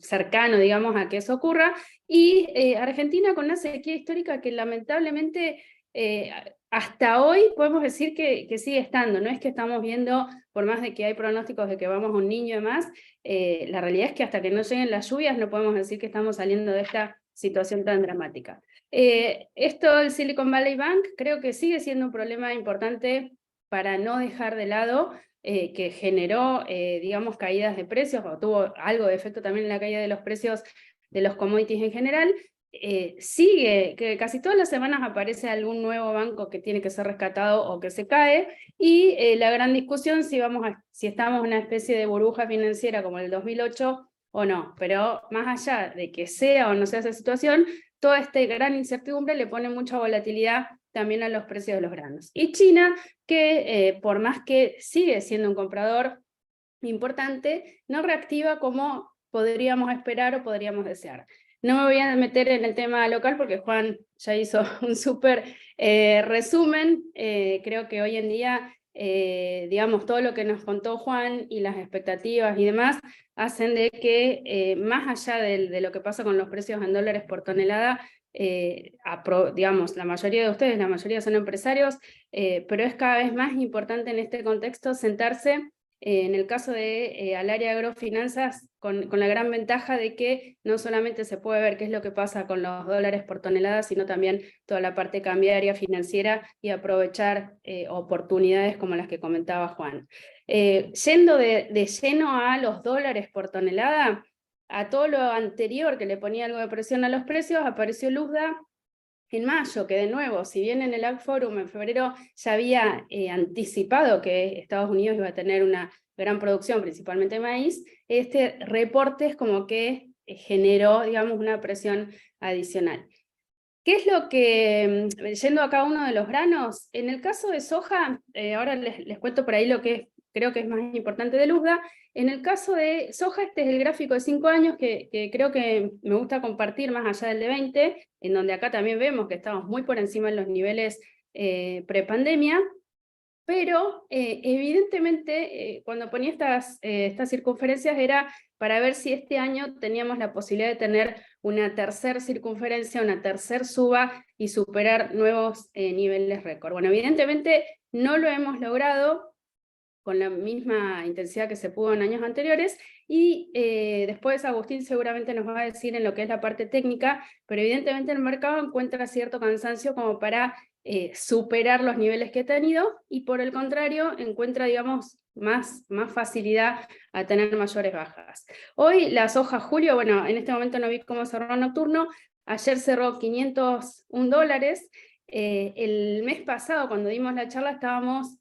cercano, digamos, a que eso ocurra, y Argentina con una sequía histórica que lamentablemente hasta hoy podemos decir que sigue estando. No es que estamos viendo, por más de que hay pronósticos de que vamos a un niño y más, la realidad es que hasta que no lleguen las lluvias no podemos decir que estamos saliendo de esta situación tan dramática. Esto del Silicon Valley Bank creo que sigue siendo un problema importante para no dejar de lado, que generó, digamos, caídas de precios, o tuvo algo de efecto también en la caída de los precios de los commodities en general. Sigue, que casi todas las semanas aparece algún nuevo banco que tiene que ser rescatado o que se cae, y la gran discusión si estamos en una especie de burbuja financiera como el 2008 o no. Pero más allá de que sea o no sea esa situación, toda esta gran incertidumbre le pone mucha volatilidad también a los precios de los granos. Y China, que por más que sigue siendo un comprador importante, no reactiva como podríamos esperar o podríamos desear. No me voy a meter en el tema local porque Juan ya hizo un súper resumen. Creo que hoy en día, digamos, todo lo que nos contó Juan y las expectativas y demás, hacen de que más allá de lo que pasa con los precios en dólares por tonelada, digamos, la mayoría de ustedes, la mayoría son empresarios, pero es cada vez más importante en este contexto sentarse, en el caso de al área de agrofinanzas, con la gran ventaja de que no solamente se puede ver qué es lo que pasa con los dólares por tonelada, sino también toda la parte cambiaria, financiera, y aprovechar oportunidades como las que comentaba Juan. Yendo de lleno a los dólares por tonelada, a todo lo anterior que le ponía algo de presión a los precios, apareció Luzda en mayo, que de nuevo, si bien en el Ag Forum en febrero ya había anticipado que Estados Unidos iba a tener una gran producción, principalmente maíz, este reporte es como que generó, digamos, una presión adicional. ¿Qué es lo que, yendo a cada uno de los granos, en el caso de soja, ahora les cuento por ahí lo que creo que es más importante de Luzda. En el caso de soja, este es el gráfico de 5 años que creo que me gusta compartir más allá del de 20, en donde acá también vemos que estamos muy por encima de los niveles prepandemia, pero evidentemente cuando ponía estas circunferencias era para ver si este año teníamos la posibilidad de tener una tercera circunferencia, una tercera suba y superar nuevos niveles récord. Bueno, evidentemente no lo hemos logrado con la misma intensidad que se pudo en años anteriores, y después Agustín seguramente nos va a decir en lo que es la parte técnica, pero evidentemente el mercado encuentra cierto cansancio como para superar los niveles que ha tenido, y por el contrario encuentra, digamos, más facilidad a tener mayores bajas. Hoy la soja julio, bueno, en este momento no vi cómo cerró nocturno, ayer cerró $501, el mes pasado cuando dimos la charla estábamos,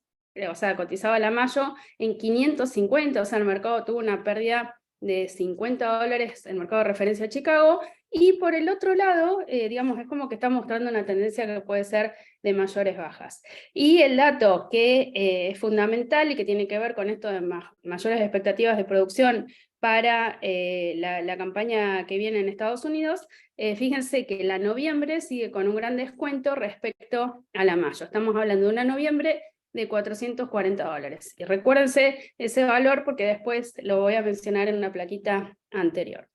o sea, cotizaba la mayo en 550, o sea, el mercado tuvo una pérdida de $50, el mercado de referencia a Chicago, y por el otro lado, digamos, es como que está mostrando una tendencia que puede ser de mayores bajas. Y el dato que es fundamental y que tiene que ver con esto de mayores expectativas de producción para la campaña que viene en Estados Unidos, fíjense que la noviembre sigue con un gran descuento respecto a la mayo. Estamos hablando de una noviembre de $440. Y recuérdense ese valor porque después lo voy a mencionar en una plaquita anterior.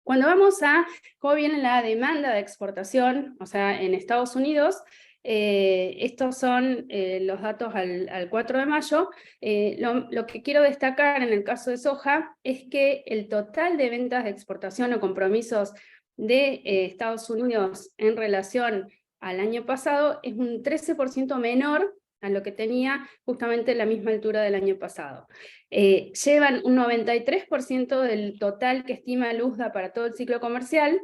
Cuando vamos a cómo viene la demanda de exportación, o sea, en Estados Unidos, estos son los datos al 4 de mayo. Lo que quiero destacar en el caso de soja es que el total de ventas de exportación o compromisos de Estados Unidos en relación al año pasado es un 13% menor a lo que tenía justamente la misma altura del año pasado. Llevan un 93% del total que estima Luzda para todo el ciclo comercial,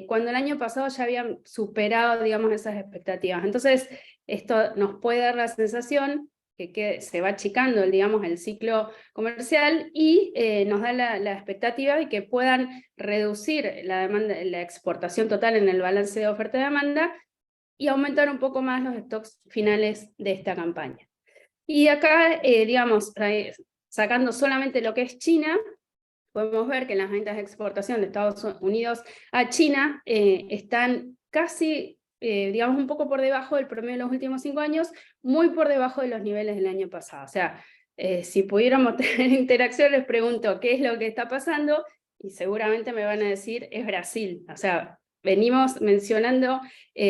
cuando el año pasado ya habían superado, digamos, esas expectativas. Entonces, esto nos puede dar la sensación que se va achicando, digamos, el ciclo comercial, y nos da la expectativa de que puedan reducir la demanda, la exportación total en el balance de oferta y demanda, y aumentar un poco más los stocks finales de esta campaña. Y acá, digamos, sacando solamente lo que es China, podemos ver que las ventas de exportación de Estados Unidos a China están casi, digamos, un poco por debajo del promedio de los últimos 5 años, muy por debajo de los niveles del año pasado. O sea, si pudiéramos tener interacción, les pregunto qué es lo que está pasando, y seguramente me van a decir es Brasil. O sea, venimos mencionando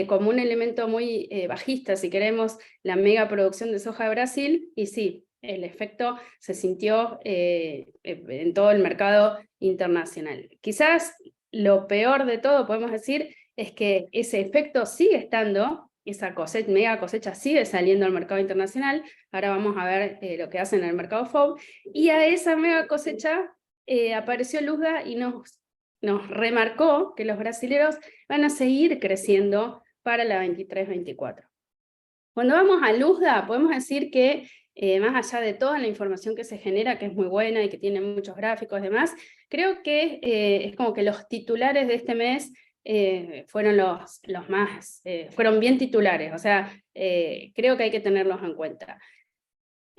como un elemento muy bajista, si queremos, la mega producción de soja de Brasil, y sí, el efecto se sintió en todo el mercado internacional. Quizás lo peor de todo, podemos decir, es que ese efecto sigue estando, esa mega cosecha sigue saliendo al mercado internacional. Ahora vamos a ver lo que hacen en el mercado FOB, y a esa mega cosecha apareció Luzda y nos remarcó que los brasileros van a seguir creciendo para la 23-24. Cuando vamos a Luzda, podemos decir que más allá de toda la información que se genera, que es muy buena y que tiene muchos gráficos y demás, creo que es como que los titulares de este mes fueron los más, fueron bien titulares, o sea, creo que hay que tenerlos en cuenta.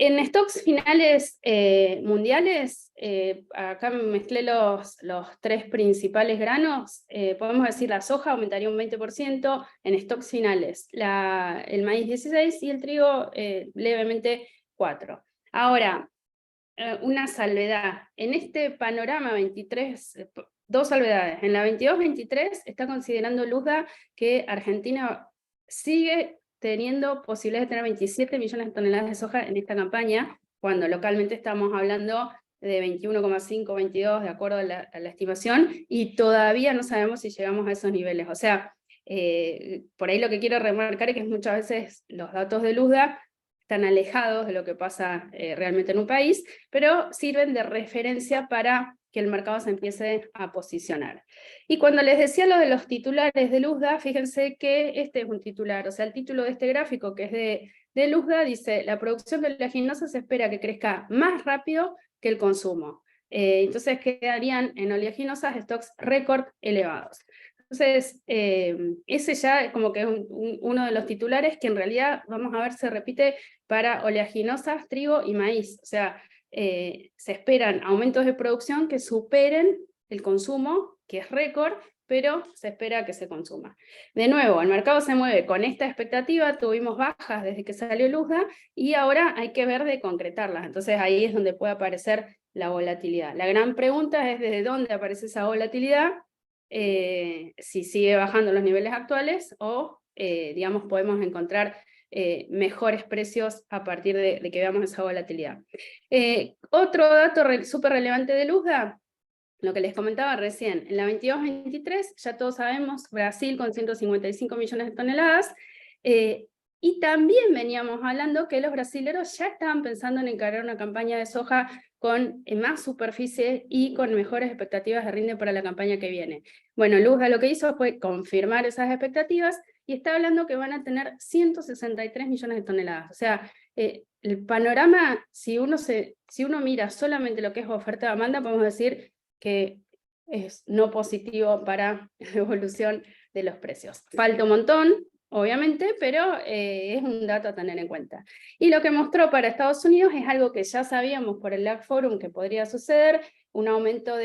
En stocks finales mundiales, acá mezclé los 3 principales granos, podemos decir la soja aumentaría un 20% en stocks finales, el maíz 16% y el trigo levemente 4%. Ahora, una salvedad, en este panorama 23, 2 salvedades, en la 22-23 está considerando Luzda que Argentina sigue teniendo posibilidades de tener 27 millones de toneladas de soja en esta campaña, cuando localmente estamos hablando de 21,5, 22, de acuerdo a la estimación, y todavía no sabemos si llegamos a esos niveles. O sea, por ahí lo que quiero remarcar es que muchas veces los datos de Luzda están alejados de lo que pasa realmente en un país, pero sirven de referencia para que el mercado se empiece a posicionar. Y cuando les decía lo de los titulares de Luzda, fíjense que este es un titular, o sea, el título de este gráfico, que es de Luzda, dice: la producción de oleaginosa se espera que crezca más rápido que el consumo. Entonces quedarían en oleaginosas stocks récord elevados. Entonces, ese ya es como que es uno de los titulares que en realidad, vamos a ver, se repite para oleaginosas, trigo y maíz. O sea, se esperan aumentos de producción que superen el consumo, que es récord, pero se espera que se consuma. De nuevo, el mercado se mueve con esta expectativa, tuvimos bajas desde que salió Luzda, y ahora hay que ver de concretarlas. Entonces ahí es donde puede aparecer la volatilidad. La gran pregunta es desde dónde aparece esa volatilidad, si sigue bajando los niveles actuales o, digamos, podemos encontrar mejores precios a partir de que veamos esa volatilidad. Otro dato súper relevante de Luzda, lo que les comentaba recién, en la 22-23, ya todos sabemos, Brasil con 155 millones de toneladas, y también veníamos hablando que los brasileros ya estaban pensando en encarar una campaña de soja con más superficie y con mejores expectativas de rinde para la campaña que viene. Bueno, Luzda lo que hizo fue confirmar esas expectativas y está hablando que van a tener 163 millones de toneladas. O sea, el panorama, si uno mira solamente lo que es oferta-demanda, podemos decir que es no positivo para la evolución de los precios. Falta un montón, obviamente, pero es un dato a tener en cuenta. Y lo que mostró para Estados Unidos es algo que ya sabíamos por el Lag Forum que podría suceder, un aumento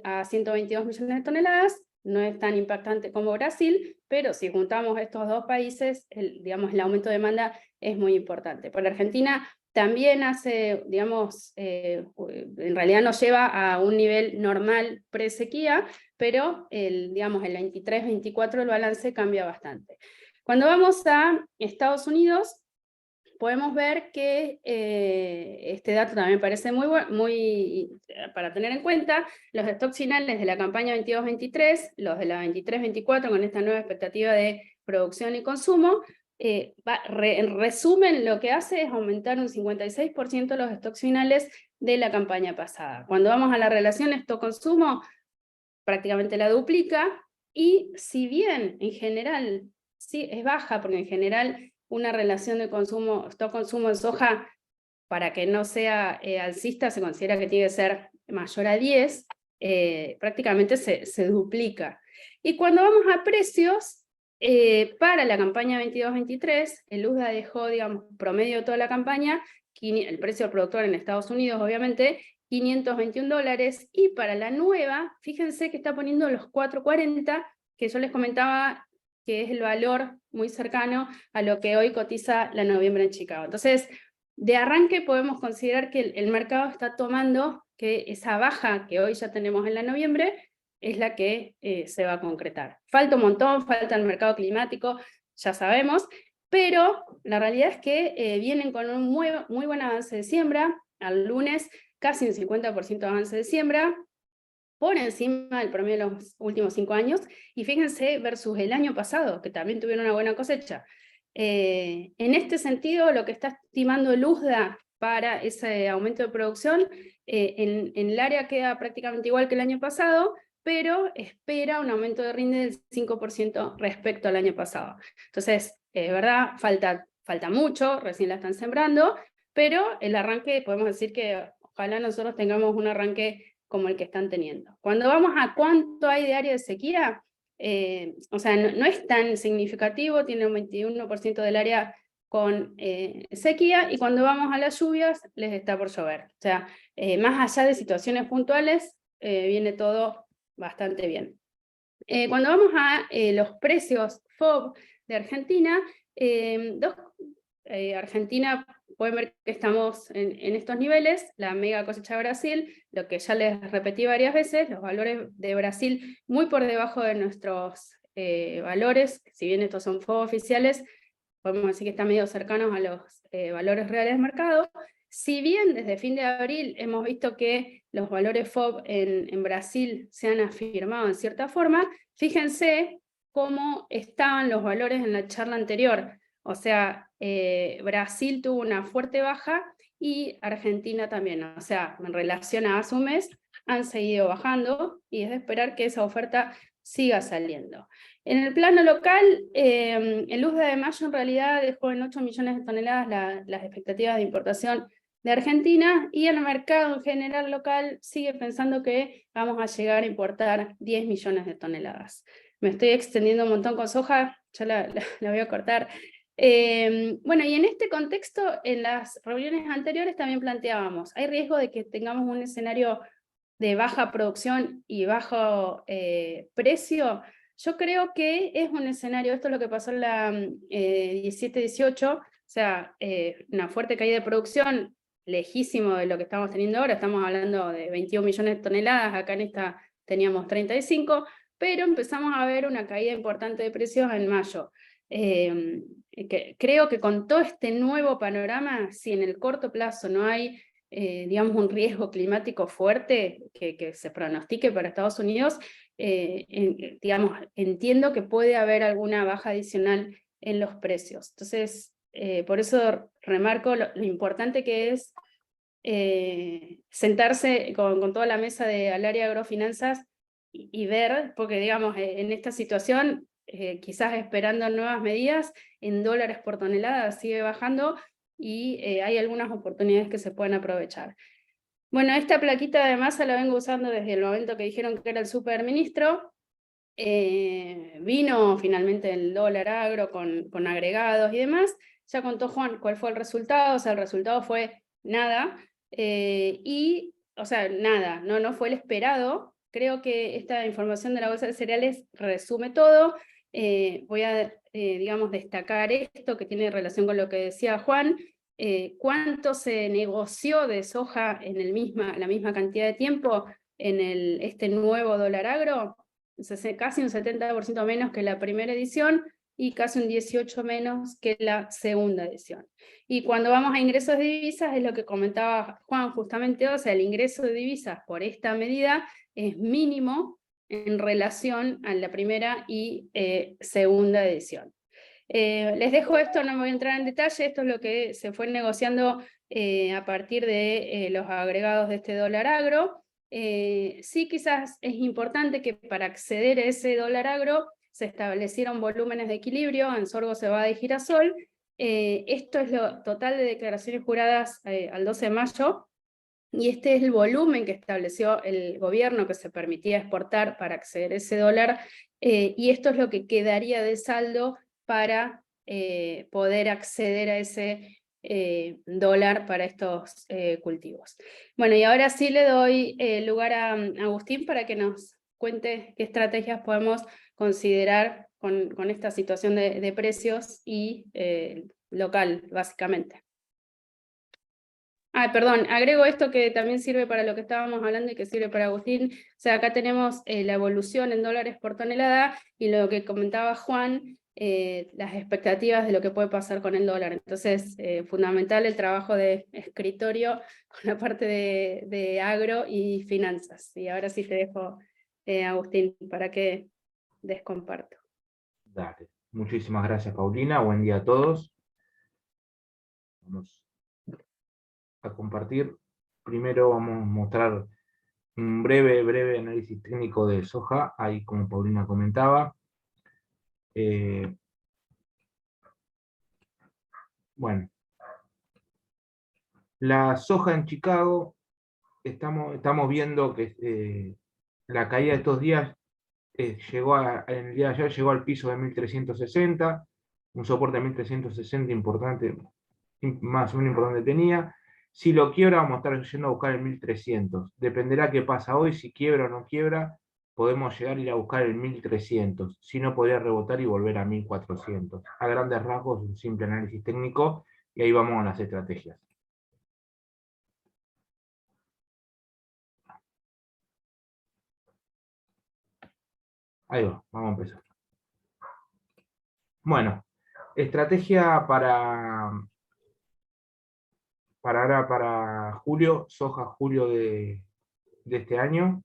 a 122 millones de toneladas, no es tan impactante como Brasil, pero si juntamos estos dos países, digamos, el aumento de demanda es muy importante. Por Argentina también hace, digamos, en realidad nos lleva a un nivel normal pre-sequía, pero digamos, el 23-24 el balance cambia bastante. Cuando vamos a Estados Unidos, podemos ver que este dato también parece muy para tener en cuenta. Los stocks finales de la campaña 22-23, los de la 23-24 con esta nueva expectativa de producción y consumo, en resumen lo que hace es aumentar un 56% los stocks finales de la campaña pasada. Cuando vamos a la relación stock-consumo, prácticamente la duplica, y si bien en general sí es baja, porque en general una relación de consumo, stock-consumo en soja, para que no sea alcista, se considera que tiene que ser mayor a 10, prácticamente se duplica. Y cuando vamos a precios, para la campaña 22-23, el Luzda dejó, digamos, promedio de toda la campaña, el precio del productor en Estados Unidos, obviamente, $521, y para la nueva, fíjense que está poniendo los 440, que yo les comentaba que es el valor muy cercano a lo que hoy cotiza la noviembre en Chicago. Entonces, de arranque podemos considerar que el mercado está tomando que esa baja que hoy ya tenemos en la noviembre es la que se va a concretar. Falta un montón, falta el mercado climático, ya sabemos, pero la realidad es que vienen con un muy buen avance de siembra. Al lunes casi un 50% de avance de siembra, por encima del promedio de los últimos 5 años, y fíjense versus el año pasado, que también tuvieron una buena cosecha. En este sentido, lo que está estimando Luzda para ese aumento de producción, en el área queda prácticamente igual que el año pasado, pero espera un aumento de rinde del 5% respecto al año pasado. Entonces, es verdad, falta mucho, recién la están sembrando, pero el arranque, podemos decir que ojalá nosotros tengamos un arranque como el que están teniendo. Cuando vamos a cuánto hay de área de sequía, o sea, no es tan significativo, tiene un 21% del área con sequía, y cuando vamos a las lluvias les está por llover. O sea, más allá de situaciones puntuales, viene todo bastante bien. Cuando vamos a los precios FOB de Argentina, Argentina, pueden ver que estamos en estos niveles, la mega cosecha de Brasil, lo que ya les repetí varias veces, los valores de Brasil muy por debajo de nuestros valores, si bien estos son FOB oficiales, podemos decir que están medio cercanos a los valores reales del mercado. Si bien desde fin de abril hemos visto que los valores FOB en Brasil se han afirmado en cierta forma, fíjense cómo estaban los valores en la charla anterior. O sea, Brasil tuvo una fuerte baja y Argentina también. O sea, en relación a hace un mes, han seguido bajando y es de esperar que esa oferta siga saliendo. En el plano local, el USDA de mayo en realidad dejó en 8 millones de toneladas las expectativas de importación de Argentina, y el mercado en general local sigue pensando que vamos a llegar a importar 10 millones de toneladas. Me estoy extendiendo un montón con soja, ya la voy a cortar. Bueno, y en este contexto, en las reuniones anteriores también planteábamos, hay riesgo de que tengamos un escenario de baja producción y bajo precio. Yo creo que es un escenario, esto es lo que pasó en la 17-18, o sea, una fuerte caída de producción, lejísimo de lo que estamos teniendo ahora, estamos hablando de 21 millones de toneladas, acá en esta teníamos 35, pero empezamos a ver una caída importante de precios en mayo. Creo que con todo este nuevo panorama, si en el corto plazo no hay digamos, un riesgo climático fuerte que se pronostique para Estados Unidos, digamos, entiendo que puede haber alguna baja adicional en los precios. Entonces, por eso remarco lo importante que es sentarse con toda la mesa al área de agrofinanzas y ver, porque digamos, en esta situación, quizás esperando nuevas medidas, en dólares por tonelada sigue bajando, y hay algunas oportunidades que se pueden aprovechar. Bueno, esta plaquita de masa la vengo usando desde el momento que dijeron que era el superministro. Vino finalmente el dólar agro con agregados y demás. Ya contó Juan cuál fue el resultado, o sea, el resultado fue nada, o sea, nada, no fue el esperado. Creo que esta información de la bolsa de cereales resume todo. Voy a, digamos, destacar esto que tiene relación con lo que decía Juan. ¿Cuánto se negoció de soja en la misma cantidad de tiempo en este nuevo dólar agro? Casi un 70% menos que la primera edición y casi un 18% menos que la segunda edición. Y cuando vamos a ingresos de divisas, es lo que comentaba Juan justamente, o sea, el ingreso de divisas por esta medida es mínimo en relación a la primera y segunda edición. Les dejo esto, no me voy a entrar en detalle, esto es lo que se fue negociando a partir de los agregados de este dólar agro. Sí, quizás es importante que para acceder a ese dólar agro se establecieron volúmenes de equilibrio en sorgo, cebada y girasol. Esto es lo total de declaraciones juradas al 12 de mayo, y este es el volumen que estableció el gobierno que se permitía exportar para acceder a ese dólar, y esto es lo que quedaría de saldo para poder acceder a ese dólar para estos cultivos. Bueno, y ahora sí le doy lugar a Agustín para que nos cuente qué estrategias podemos considerar con esta situación de precios y local, básicamente. Perdón, agrego esto que también sirve para lo que estábamos hablando y que sirve para Agustín. O sea, acá tenemos la evolución en dólares por tonelada y lo que comentaba Juan, las expectativas de lo que puede pasar con el dólar. Entonces, fundamental el trabajo de escritorio con la parte de agro y finanzas. Y ahora sí te dejo, Agustín, para que descomparto. Dale. Muchísimas gracias, Paulina. Buen día a todos. Vamos a compartir. Primero vamos a mostrar un breve análisis técnico de soja, ahí como Paulina comentaba. Bueno, la soja en Chicago, estamos viendo que la caída de estos días en el día de ayer llegó al piso de 1360, un soporte de 1360 importante, más o menos importante tenía. Si lo quiebra, vamos a estar yendo a buscar el 1300. Dependerá qué pasa hoy, si quiebra o no quiebra, podemos llegar a ir a buscar el 1300. Si no, podría rebotar y volver a 1400. A grandes rasgos, un simple análisis técnico, y ahí vamos a las estrategias. Ahí va, vamos a empezar. Bueno, estrategia para julio, soja julio de este año.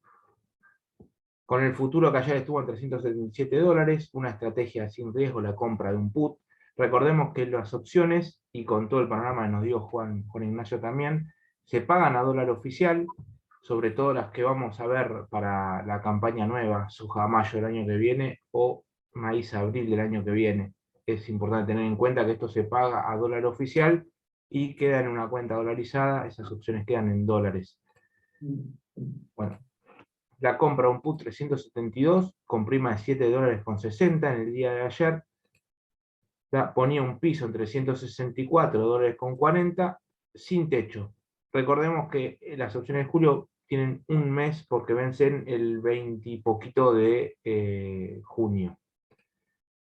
Con el futuro que ayer estuvo en $377, una estrategia sin riesgo, la compra de un put. Recordemos que las opciones, y con todo el panorama que nos dio Juan Ignacio también, se pagan a dólar oficial, sobre todo las que vamos a ver para la campaña nueva, soja mayo del año que viene o maíz abril del año que viene. Es importante tener en cuenta que esto se paga a dólar oficial y queda en una cuenta dolarizada, esas opciones quedan en dólares. Bueno, la compra un put 372 con prima de $7.60 en el día de ayer. Ponía un piso en $364.40 sin techo. Recordemos que las opciones de julio tienen un mes porque vencen el 20 y poquito de junio.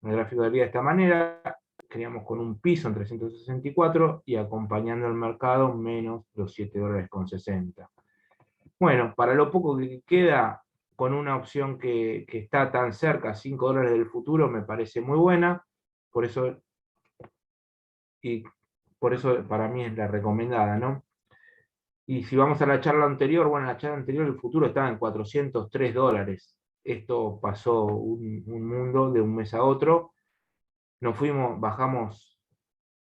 En el gráfico del día de esta manera, queríamos con un piso en 364 y acompañando el mercado menos los $7.60. Bueno, para lo poco que queda, con una opción que está tan cerca, $5 del futuro, me parece muy buena, por eso para mí es la recomendada, ¿no? Y si vamos a la charla anterior, bueno, en la charla anterior el futuro estaba en $403. Esto pasó un mundo de un mes a otro. Bajamos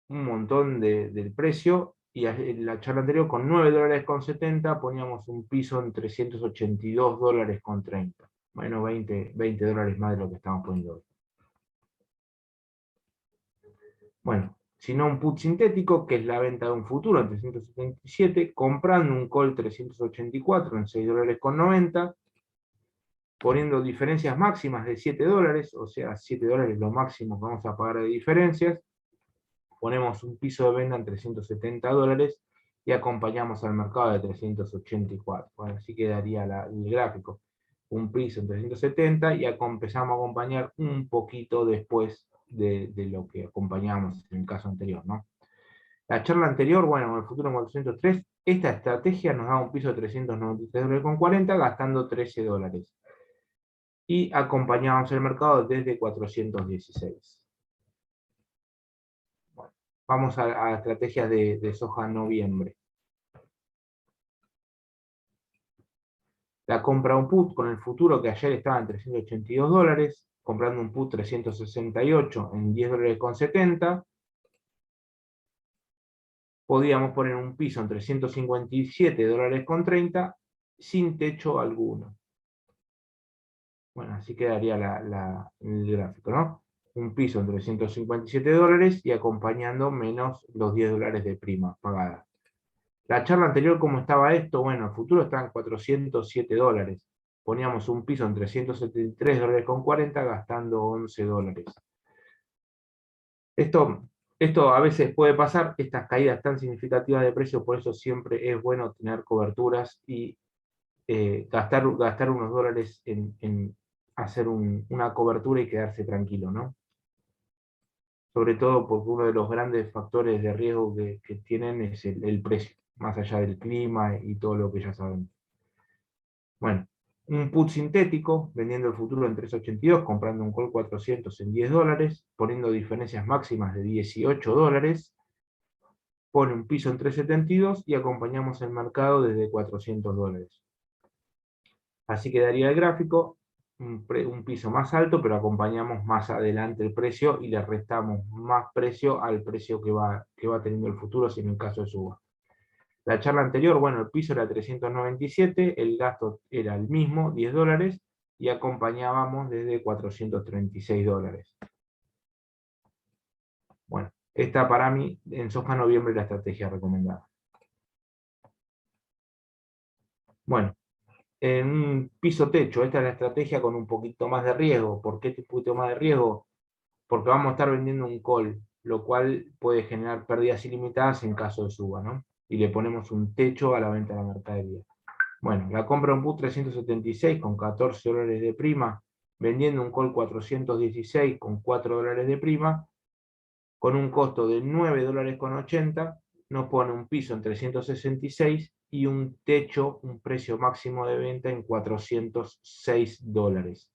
un montón del precio, y en la charla anterior con $9.70 poníamos un piso en $382.30. Bueno, $20 más de lo que estamos poniendo hoy. Bueno, si no un put sintético, que es la venta de un futuro en 377, comprando un call 384 en $6.90, poniendo diferencias máximas de $7, o sea, $7 lo máximo que vamos a pagar de diferencias. Ponemos un piso de venta en $370 y acompañamos al mercado de 384. Bueno, así quedaría el gráfico. Un piso en 370 y empezamos a acompañar un poquito después de lo que acompañamos en el caso anterior, ¿no? La charla anterior, bueno, el futuro en 403, esta estrategia nos da un piso de $393.40 gastando $13. Y acompañamos el mercado desde 416. Vamos a estrategias de soja noviembre. La compra de un put con el futuro que ayer estaba en $382, comprando un put 368 en $10.70. Podíamos poner un piso en $357.30 sin techo alguno. Bueno, así quedaría el gráfico, ¿no? Un piso en $357 y acompañando menos los $10 de prima pagada. La charla anterior, ¿cómo estaba esto? Bueno, el futuro está en $407. Poníamos un piso en $373.40 gastando $11. Esto a veces puede pasar, estas caídas tan significativas de precio, por eso siempre es bueno tener coberturas y gastar unos dólares en hacer una cobertura y quedarse tranquilo, ¿no? Sobre todo porque uno de los grandes factores de riesgo que tienen es el precio, más allá del clima y todo lo que ya sabemos. Bueno, un put sintético, vendiendo el futuro en 382, comprando un call 400 en $10, poniendo diferencias máximas de $18, pone un piso en 372 y acompañamos el mercado desde $400. Así quedaría el gráfico, un piso más alto, pero acompañamos más adelante el precio y le restamos más precio al precio que va teniendo el futuro si en el caso de suba. La charla anterior, bueno, el piso era 397, el gasto era el mismo, $10, y acompañábamos desde $436. Bueno, esta para mí, en soja noviembre, es la estrategia recomendada. Bueno, en un piso techo, esta es la estrategia con un poquito más de riesgo. ¿Por qué un poquito más de riesgo? porque vamos a estar vendiendo un call, lo cual puede generar pérdidas ilimitadas en caso de suba, ¿no? Y le ponemos un techo a la venta de la mercadería. Bueno, la compra de un put 376 con 14 dólares de prima, vendiendo un call 416 con 4 dólares de prima, con un costo de 9 dólares con 80, nos pone un piso en 366 y un techo, un precio máximo de venta en 406 dólares.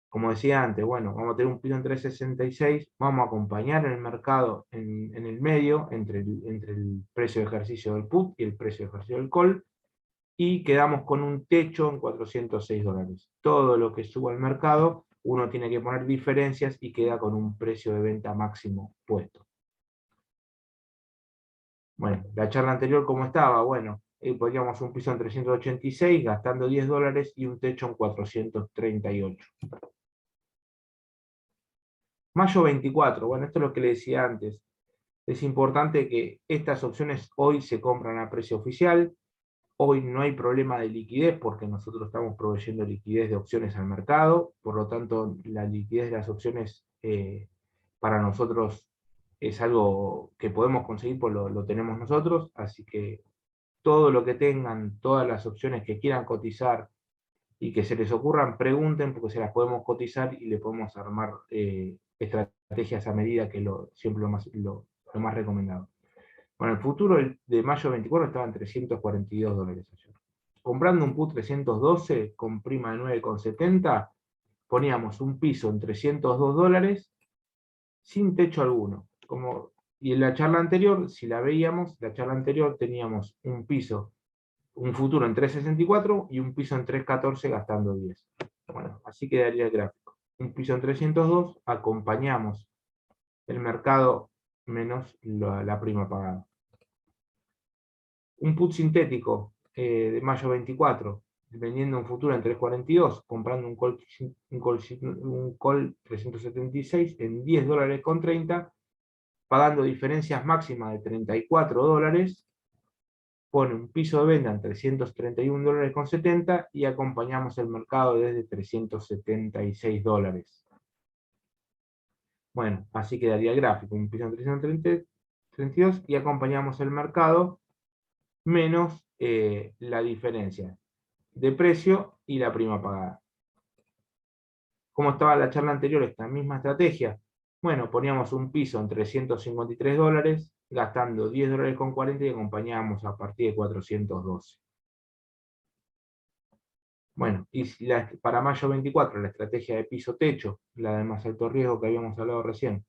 Como decía antes, bueno, vamos a tener un piso en 366, vamos a acompañar el mercado en el medio, entre el precio de ejercicio del put y el precio de ejercicio del call, y quedamos con un techo en 406 dólares. Todo lo que suba al mercado, uno tiene que poner diferencias y queda con un precio de venta máximo puesto. Bueno, la charla anterior, ¿cómo estaba? Bueno, poníamos un piso en 386, gastando 10 dólares y un techo en 438. Mayo 24, bueno, esto es lo que le decía antes. Es importante que estas opciones hoy se compran a precio oficial. Hoy no hay problema de liquidez porque nosotros estamos proveyendo liquidez de opciones al mercado. Por lo tanto, la liquidez de las opciones para nosotros es algo que podemos conseguir, pues lo tenemos nosotros. Así que todo lo que tengan, todas las opciones que quieran cotizar y que se les ocurran, pregunten porque se las podemos cotizar y le podemos armar estrategias a medida, que siempre lo más recomendado. Bueno, el futuro de mayo 24 estaba en 342 dólares ayer. Comprando un put 312 con prima de 9,70, poníamos un piso en 302 dólares sin techo alguno. Y en la charla anterior, si la veíamos, la charla anterior teníamos un piso, un futuro en 364 y un piso en 314 gastando 10. Bueno, así quedaría el gráfico. Un piso en 302, acompañamos el mercado menos la prima pagada. Un put sintético de mayo 24, vendiendo un futuro en 342, comprando un call 376 en 10 dólares con 30, pagando diferencias máximas de 34 dólares, pone un piso de venta en 331 dólares con 70 y acompañamos el mercado desde 376 dólares. Bueno, así quedaría el gráfico, un piso en 332 y acompañamos el mercado menos la diferencia de precio y la prima pagada. ¿Cómo estaba la charla anterior? Esta misma estrategia. Bueno, poníamos un piso en 353 dólares, gastando 10 dólares con 40 y acompañábamos a partir de 412. Bueno, y para mayo 24, la estrategia de piso-techo, la de más alto riesgo que habíamos hablado recién,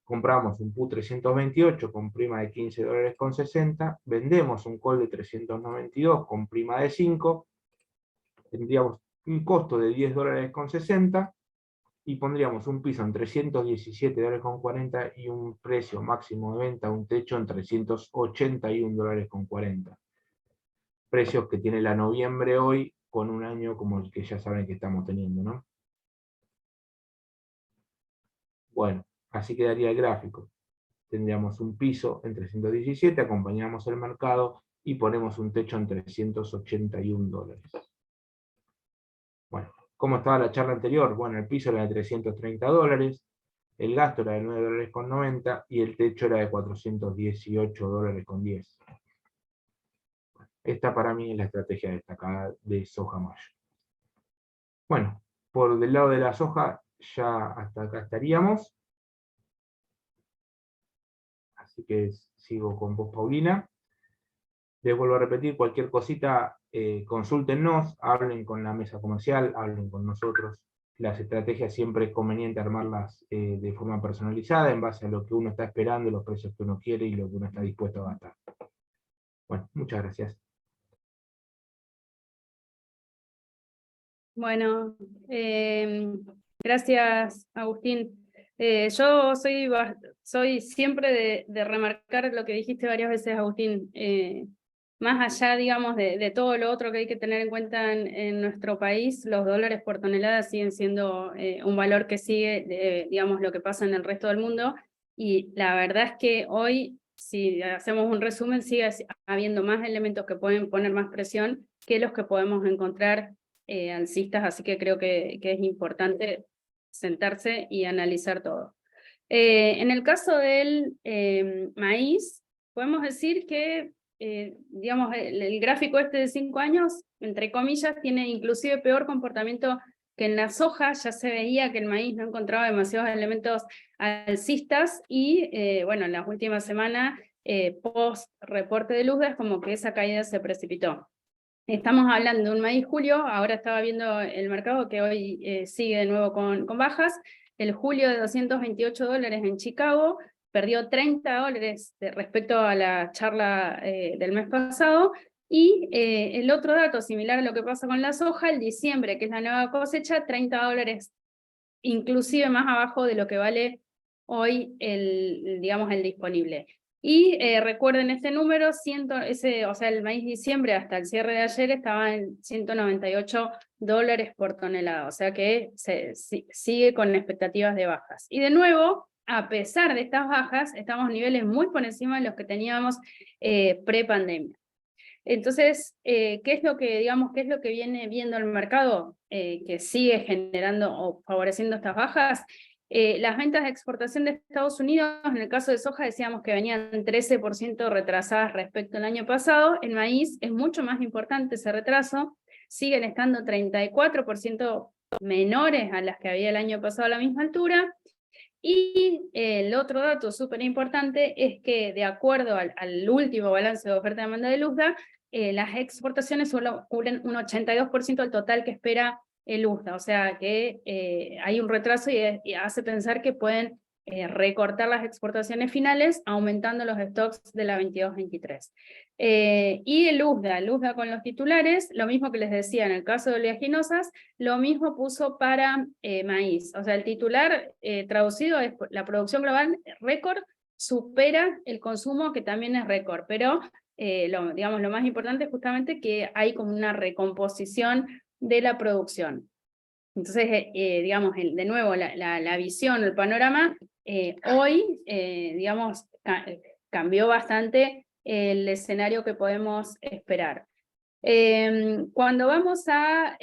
compramos un put 328 con prima de 15 dólares con 60, vendemos un call de 392 con prima de 5, tendríamos un costo de 10 dólares con 60 y pondríamos un piso en 317 dólares con 40 y un precio máximo de venta, un techo en 381 dólares con 40. Precios que tiene la noviembre hoy con un año como el que ya saben que estamos teniendo, ¿no? Bueno, así quedaría el gráfico. Tendríamos un piso en 317, acompañamos el mercado y ponemos un techo en 381 dólares. Bueno, ¿cómo estaba la charla anterior? Bueno, el piso era de 330 dólares, el gasto era de 9 dólares con 90 y el techo era de 418 dólares con 10. Esta para mí es la estrategia destacada de soja mayo. Bueno, por del lado de la soja ya hasta acá estaríamos. Así que sigo con vos, Paulina. Les vuelvo a repetir, cualquier cosita, consúltennos, hablen con la mesa comercial, hablen con nosotros. Las estrategias siempre es conveniente armarlas de forma personalizada, en base a lo que uno está esperando, los precios que uno quiere y lo que uno está dispuesto a gastar. Bueno, muchas gracias. Bueno, gracias, Agustín. Yo soy siempre de remarcar lo que dijiste varias veces, Agustín. Más allá, digamos, de todo lo otro que hay que tener en cuenta en nuestro país, los dólares por tonelada siguen siendo un valor que sigue, digamos, lo que pasa en el resto del mundo. Y la verdad es que hoy, si hacemos un resumen, sigue habiendo más elementos que pueden poner más presión que los que podemos encontrar alcistas, así que creo que es importante sentarse y analizar todo. En el caso del maíz, podemos decir que digamos, el gráfico este de 5 años, entre comillas, tiene inclusive peor comportamiento que en la soja. Ya se veía que el maíz no encontraba demasiados elementos alcistas y bueno, en las últimas semanas, post reporte de Luzda, es como que esa caída se precipitó. Estamos hablando de un maíz julio, ahora estaba viendo el mercado que hoy sigue de nuevo con bajas. El julio de $228 en Chicago, perdió $30 respecto a la charla del mes pasado. Y el otro dato similar a lo que pasa con la soja, el diciembre, que es la nueva cosecha, $30 inclusive más abajo de lo que vale hoy digamos, el disponible. Y recuerden este número, o sea, el maíz diciembre hasta el cierre de ayer estaba en $198 por tonelada, o sea que sigue con expectativas de bajas. Y de nuevo, a pesar de estas bajas, estamos a niveles muy por encima de los que teníamos pre-pandemia. Entonces, ¿qué es lo que, digamos, qué es lo que viene viendo el mercado que sigue generando o favoreciendo estas bajas? Las ventas de exportación de Estados Unidos, en el caso de soja decíamos que venían 13% retrasadas respecto al año pasado. En maíz es mucho más importante ese retraso, siguen estando 34% menores a las que había el año pasado a la misma altura. Y el otro dato súper importante es que, de acuerdo al último balance de oferta y demanda de Luzda, las exportaciones solo cubren un 82% del total que espera el USDA, o sea que hay un retraso y hace pensar que pueden recortar las exportaciones finales, aumentando los stocks de la 22-23. Y el USDA con los titulares, lo mismo que les decía en el caso de oleaginosas, lo mismo puso para maíz. O sea, el titular traducido es la producción global récord supera el consumo, que también es récord, pero digamos, lo más importante es justamente que hay como una recomposición de la producción. Entonces, digamos, de nuevo, la visión, el panorama, hoy, digamos, cambió bastante el escenario que podemos esperar. Cuando vamos a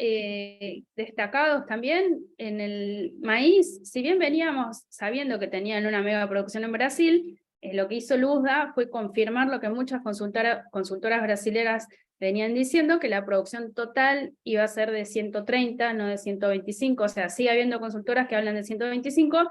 destacados también, en el maíz, si bien veníamos sabiendo que tenían una mega producción en Brasil, lo que hizo Luzda fue confirmar lo que muchas consultoras brasileras venían diciendo, que la producción total iba a ser de 130, no de 125, o sea, sigue habiendo consultoras que hablan de 125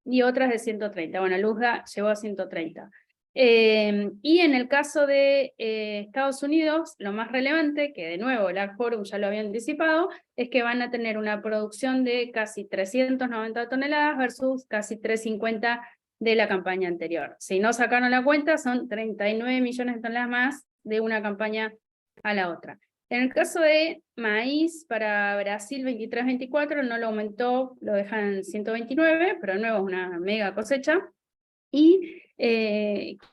y otras de 130. Bueno, Luzda llegó a 130. Y en el caso de Estados Unidos, lo más relevante, que de nuevo el Ag Forum ya lo había anticipado, es que van a tener una producción de casi 390 toneladas versus casi 350 de la campaña anterior. Si no sacaron la cuenta, son 39 millones de toneladas más de una campaña a la otra. En el caso de maíz para Brasil 23-24 no lo aumentó, lo dejan en 129, pero de nuevo es una mega cosecha. Y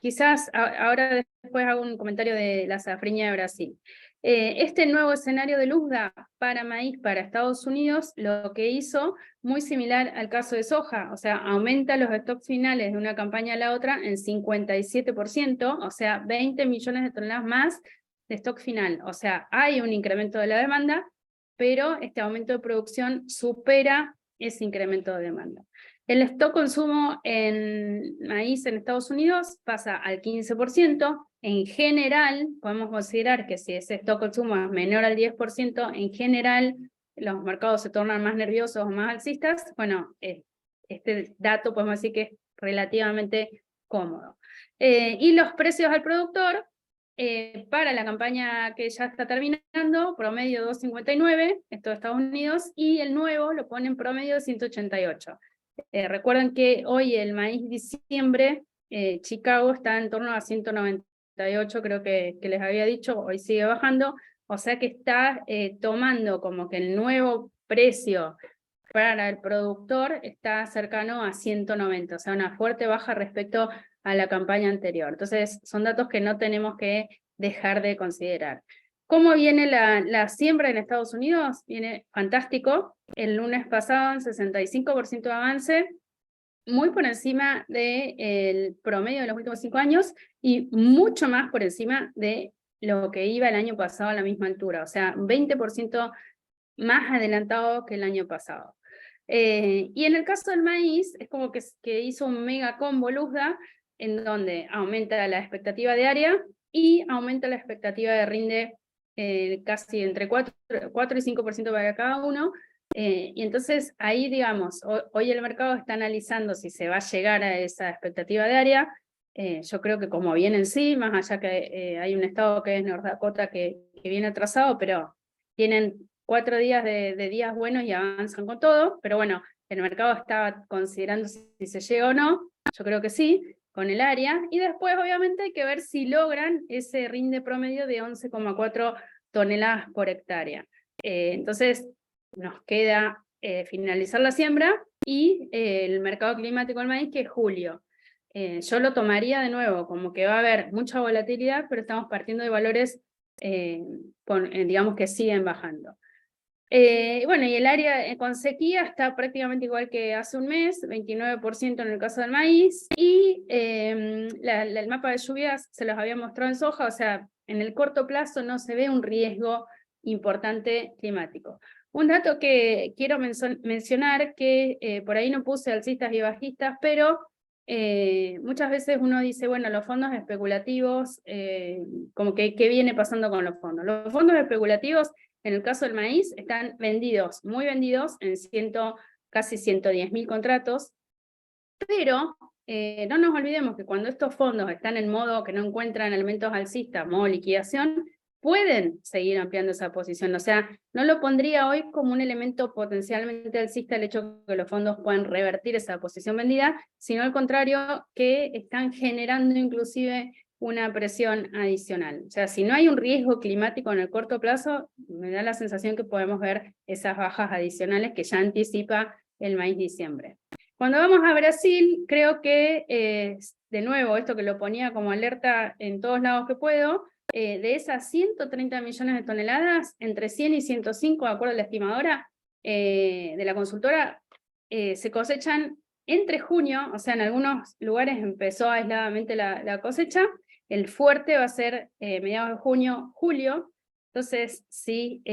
quizás ahora después hago un comentario de la safriña de Brasil. Este nuevo escenario de Luzda para maíz para Estados Unidos lo que hizo, muy similar al caso de soja, o sea, aumenta los stocks finales de una campaña a la otra en 57%, o sea, 20 millones de toneladas más de stock final. O sea, hay un incremento de la demanda, pero este aumento de producción supera ese incremento de demanda. El stock consumo en maíz en Estados Unidos pasa al 15%. En general, podemos considerar que si ese stock consumo es menor al 10%, en general los mercados se tornan más nerviosos o más alcistas. Bueno, este dato podemos decir que es relativamente cómodo. Y los precios al productor, para la campaña que ya está terminando, promedio 2.59, esto de Estados Unidos, y el nuevo lo pone en promedio 188. Recuerden que hoy el maíz diciembre, Chicago está en torno a 198, creo que les había dicho, hoy sigue bajando, o sea que está tomando como que el nuevo precio para el productor está cercano a 190, o sea, una fuerte baja respecto a la campaña anterior. Entonces, son datos que no tenemos que dejar de considerar. ¿Cómo viene la siembra en Estados Unidos? Viene fantástico. El lunes pasado, en 65% de avance, muy por encima del promedio de los últimos 5 años y mucho más por encima de lo que iba el año pasado a la misma altura. O sea, 20% más adelantado que el año pasado. Y en el caso del maíz, es como que hizo un mega combo Luzda, en donde aumenta la expectativa de área y aumenta la expectativa de rinde casi entre 4 y 5% para cada uno. Y entonces ahí, digamos, hoy el mercado está analizando si se va a llegar a esa expectativa de área. Yo creo que como viene en sí, más allá que hay un estado que es North Dakota que viene atrasado, pero tienen 4 días de días buenos y avanzan con todo, pero bueno, el mercado está considerando si se llega o no, yo creo que sí, con el área, y después obviamente hay que ver si logran ese rinde promedio de 11,4 toneladas por hectárea. Entonces nos queda finalizar la siembra y el mercado climático del maíz, que es julio. Yo lo tomaría de nuevo, como que va a haber mucha volatilidad, pero estamos partiendo de valores, digamos que siguen bajando. Bueno, y el área con sequía está prácticamente igual que hace un mes, 29% en el caso del maíz, y el mapa de lluvias se los había mostrado en soja, o sea, en el corto plazo no se ve un riesgo importante climático. Un dato que quiero mencionar, que por ahí no puse alcistas y bajistas, pero muchas veces uno dice, bueno, los fondos especulativos, como que ¿qué viene pasando con los fondos? Los fondos especulativos, en el caso del maíz, están vendidos, muy vendidos, en casi 110.000 contratos, pero no nos olvidemos que cuando estos fondos están en modo que no encuentran elementos alcistas, modo liquidación, pueden seguir ampliando esa posición. O sea, no lo pondría hoy como un elemento potencialmente alcista el hecho de que los fondos puedan revertir esa posición vendida, sino al contrario, que están generando inclusive una presión adicional. O sea, si no hay un riesgo climático en el corto plazo, me da la sensación que podemos ver esas bajas adicionales que ya anticipa el maíz diciembre. Cuando vamos a Brasil, creo que, de nuevo, esto que lo ponía como alerta en todos lados que puedo, de esas 130 millones de toneladas, entre 100 y 105, de acuerdo a la estimadora de la consultora, se cosechan entre junio, o sea, en algunos lugares empezó aisladamente la cosecha, el fuerte va a ser mediados de junio, julio. Entonces, sí,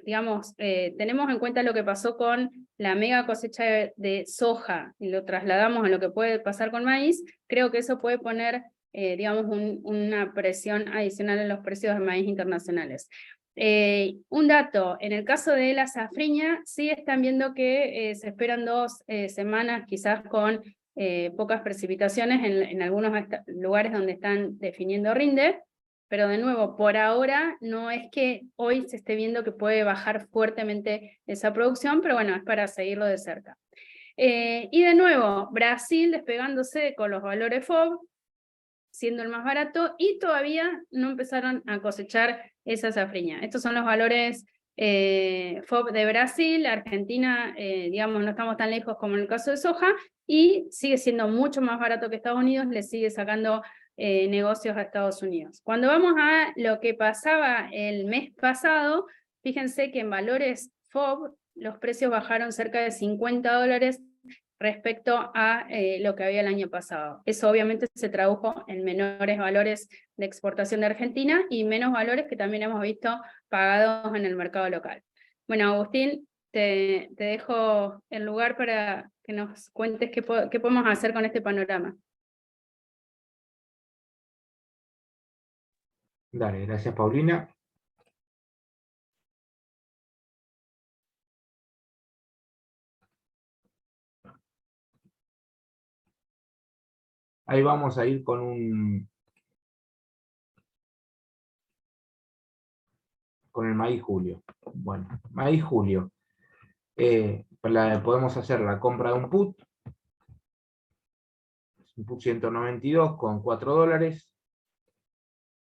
digamos, tenemos en cuenta lo que pasó con la mega cosecha de soja y lo trasladamos a lo que puede pasar con maíz, creo que eso puede poner, digamos, una presión adicional en los precios de maíz internacionales. Un dato, en el caso de la safriña, sí están viendo que se esperan 2 semanas quizás con pocas precipitaciones en algunos lugares donde están definiendo rinde, pero de nuevo, por ahora no es que hoy se esté viendo que puede bajar fuertemente esa producción, pero bueno, es para seguirlo de cerca. Y de nuevo, Brasil despegándose con los valores FOB, siendo el más barato, y todavía no empezaron a cosechar esa safriña. Estos son los valores FOB de Brasil. Argentina, digamos, no estamos tan lejos como en el caso de soja, y sigue siendo mucho más barato que Estados Unidos, le sigue sacando negocios a Estados Unidos. Cuando vamos a lo que pasaba el mes pasado, fíjense que en valores FOB los precios bajaron cerca de $50 respecto a lo que había el año pasado. Eso obviamente se tradujo en menores valores de exportación de Argentina y menos valores que también hemos visto pagados en el mercado local. Bueno, Agustín, te dejo el lugar para que nos cuentes qué podemos hacer con este panorama. Dale, gracias Paulina. Ahí vamos a ir con el maíz julio. Bueno, maíz julio. Podemos hacer la compra de un put 192 con $4.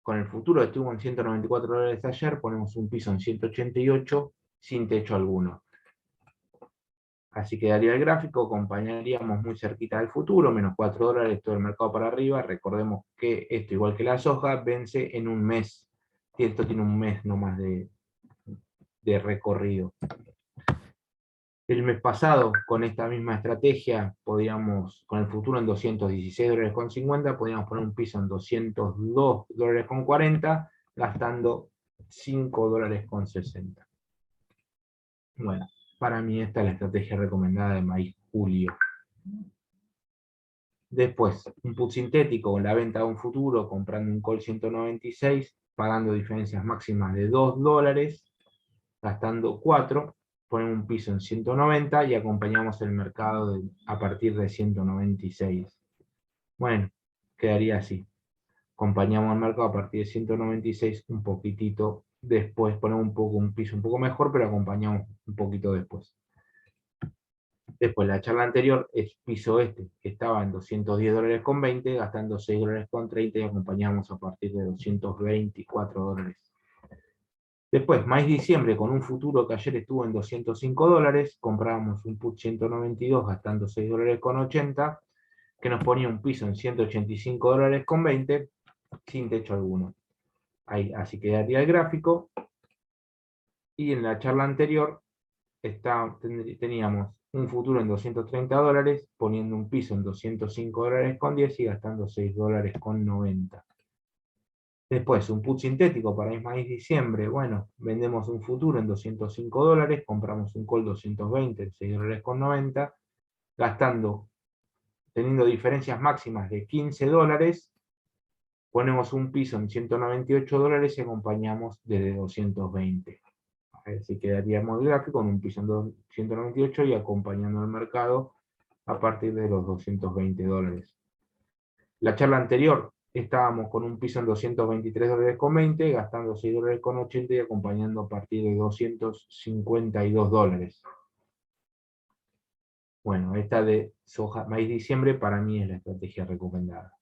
Con el futuro estuvo en $194 ayer, ponemos un piso en 188 sin techo alguno. Así quedaría el gráfico, acompañaríamos muy cerquita del futuro, menos $4, todo el mercado para arriba. Recordemos que esto, igual que la soja, vence en un mes. Y esto tiene un mes nomás de recorrido. El mes pasado, con esta misma estrategia, podíamos, con el futuro en $216,50, podíamos poner un piso en $202,40, gastando $5,60. Bueno, para mí esta es la estrategia recomendada de maíz julio. Después, un put sintético con la venta de un futuro, comprando un call 196, pagando diferencias máximas de $2, gastando 4, ponemos un piso en 190 y acompañamos el mercado a partir de 196. Bueno, quedaría así. Acompañamos el mercado a partir de 196 un poquitito después, ponemos un piso un poco mejor, pero acompañamos un poquito después. Después, la charla anterior es piso que estaba en $210.20, gastando $6.30 y acompañamos a partir de $224. Después, maíz diciembre, con un futuro que ayer estuvo en $205, comprábamos un put 192 gastando $6.80, que nos ponía un piso en $185.20, sin techo alguno. Ahí, así quedaría el gráfico. Y en la charla anterior teníamos un futuro en $230, poniendo un piso en $205.10 y gastando $6.90. Después, un put sintético para maíz diciembre. Bueno, vendemos un futuro en $205, compramos un call 220 en $6.90, teniendo diferencias máximas de $15, ponemos un piso en $198 y acompañamos desde 220. Así quedaríamos el gráfico con un piso en 198 y acompañando al mercado a partir de los $220. La charla anterior estábamos con un piso en $223.20, gastando $6.80 y acompañando a partir de $252. Bueno, esta de soja, maíz diciembre para mí es la estrategia recomendada.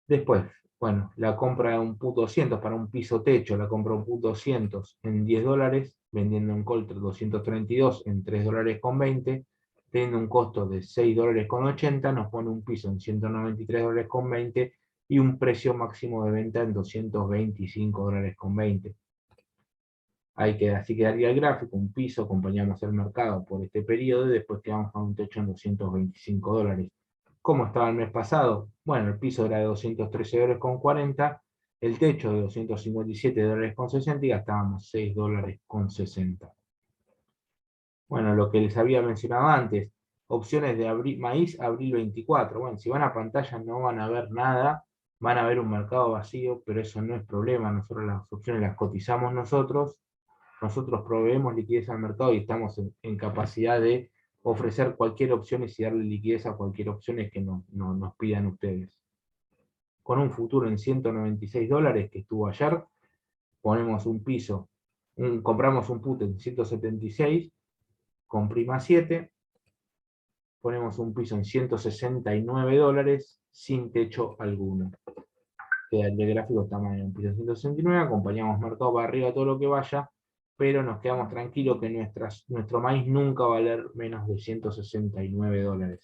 Después, bueno, la compra de un put 200 para un piso techo, la compra un put 200 en $10, vendiendo un call 232 en $3.20, teniendo un costo de $6.80, nos pone un piso en $193.20 y un precio máximo de venta en $225.20. Así quedaría el gráfico, un piso, acompañamos el mercado por este periodo y después quedamos con un techo en $225. ¿Cómo estaba el mes pasado? Bueno, el piso era de $213.40, el techo de $257.60 y gastábamos $6.60. Bueno, lo que les había mencionado antes, opciones de maíz abril 24. Bueno, si van a pantalla no van a ver nada, van a ver un mercado vacío, pero eso no es problema, nosotros las opciones las cotizamos nosotros proveemos liquidez al mercado y estamos en capacidad de ofrecer cualquier opción y darle liquidez a cualquier opción que nos pidan ustedes. Con un futuro en $196 que estuvo ayer, ponemos un piso, compramos un put en 176 con prima 7, ponemos un piso en $169 sin techo alguno. El gráfico está en un piso en 169, acompañamos mercado para arriba todo lo que vaya, pero nos quedamos tranquilos que nuestro maíz nunca va a valer menos de $169.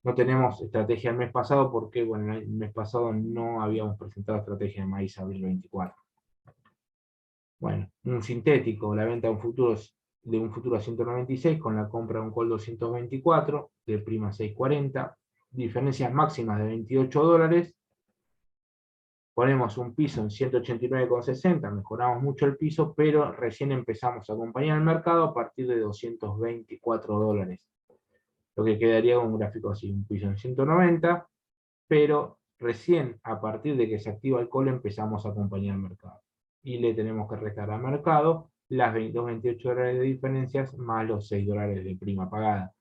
No tenemos estrategia el mes pasado porque, bueno, el mes pasado no habíamos presentado estrategia de maíz abril 24. Bueno, un sintético, la venta de un futuro a 196 con la compra de un call 224 de prima 640, diferencias máximas de $28. Ponemos un piso en 189,60, mejoramos mucho el piso, pero recién empezamos a acompañar el mercado a partir de $224. Lo que quedaría con un gráfico así, un piso en 190, pero recién a partir de que se activa el call empezamos a acompañar el mercado. Y le tenemos que restar al mercado las $28 de diferencias más los $6 de prima pagada.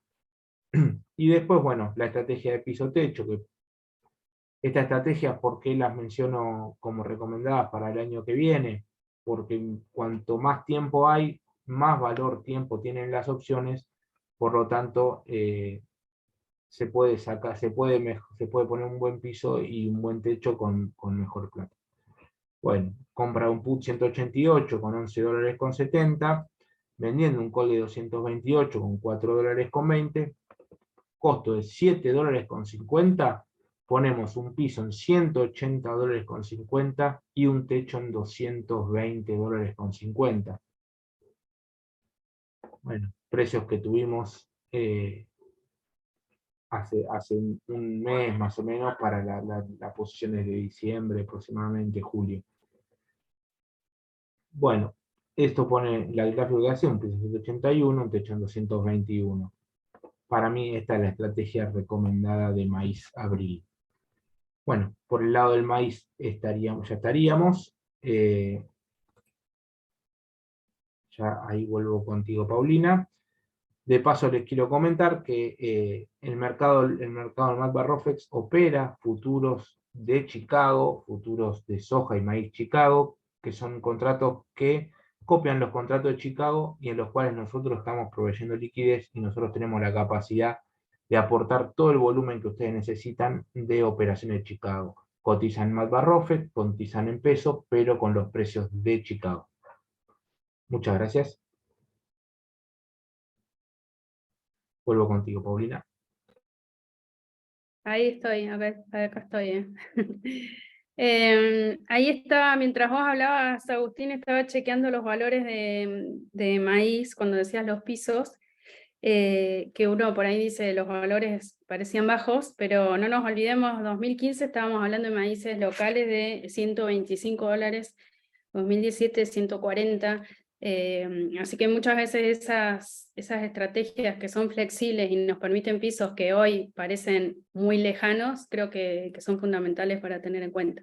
Y después, bueno, la estrategia de piso-techo, que esta estrategia, ¿por qué las menciono como recomendadas para el año que viene? Porque cuanto más tiempo hay, más valor tiempo tienen las opciones, por lo tanto, se puede poner un buen piso y un buen techo con mejor plata. Bueno, compra un put 188 con $11.70, vendiendo un call de 228 con $4.20, costo de $7.50, ponemos un piso en $180.50 y un techo en $220.50. Bueno, precios que tuvimos hace un mes más o menos para las posiciones de diciembre, aproximadamente julio. Bueno, Esto pone la gráfico que hace un precio 181, un techo en 221. Para mí esta es la estrategia recomendada de maíz abril. Bueno, por el lado del maíz ya estaríamos. Ya ahí vuelvo contigo, Paulina. De paso les quiero comentar que el mercado del McBarrofex opera futuros de Chicago, futuros de soja y maíz Chicago, que son contratos que copian los contratos de Chicago y en los cuales nosotros estamos proveyendo liquidez y nosotros tenemos la capacidad de aportar todo el volumen que ustedes necesitan de operaciones de Chicago. Cotizan en McBarrofex, cotizan en peso, pero con los precios de Chicago. Muchas gracias. Vuelvo contigo, Paulina. Ahí estoy, acá estoy. Ahí estaba, mientras vos hablabas, Agustín, estaba chequeando los valores de maíz, cuando decías los pisos, que uno por ahí dice los valores parecían bajos, pero no nos olvidemos, 2015 estábamos hablando de maíces locales de $125, 2017 140, así que muchas veces esas estrategias que son flexibles y nos permiten pisos que hoy parecen muy lejanos, creo que son fundamentales para tener en cuenta.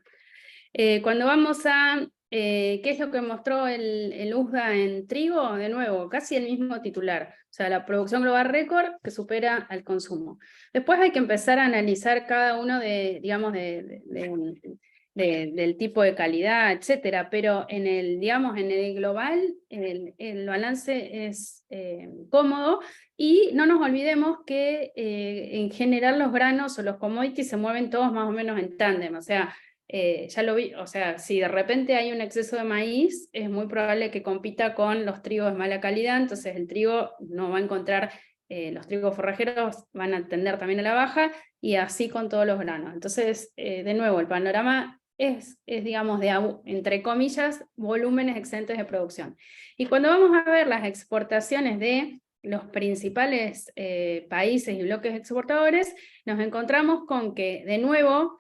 Cuando vamos a qué es lo que mostró el USDA en trigo, de nuevo, casi el mismo titular, o sea, la producción global récord que supera al consumo. Después hay que empezar a analizar cada uno digamos, del tipo de calidad, etcétera, pero en el global el balance es cómodo, y no nos olvidemos que en general los granos o los commodities se mueven todos más o menos en tándem, o sea, ya lo vi, o sea, si de repente hay un exceso de maíz, es muy probable que compita con los trigos de mala calidad, entonces el trigo no va a encontrar, los trigos forrajeros van a tender también a la baja, y así con todos los granos. Entonces, de nuevo, el panorama es digamos, entre comillas, volúmenes excedentes de producción. Y cuando vamos a ver las exportaciones de los principales países y bloques exportadores, nos encontramos con que, de nuevo,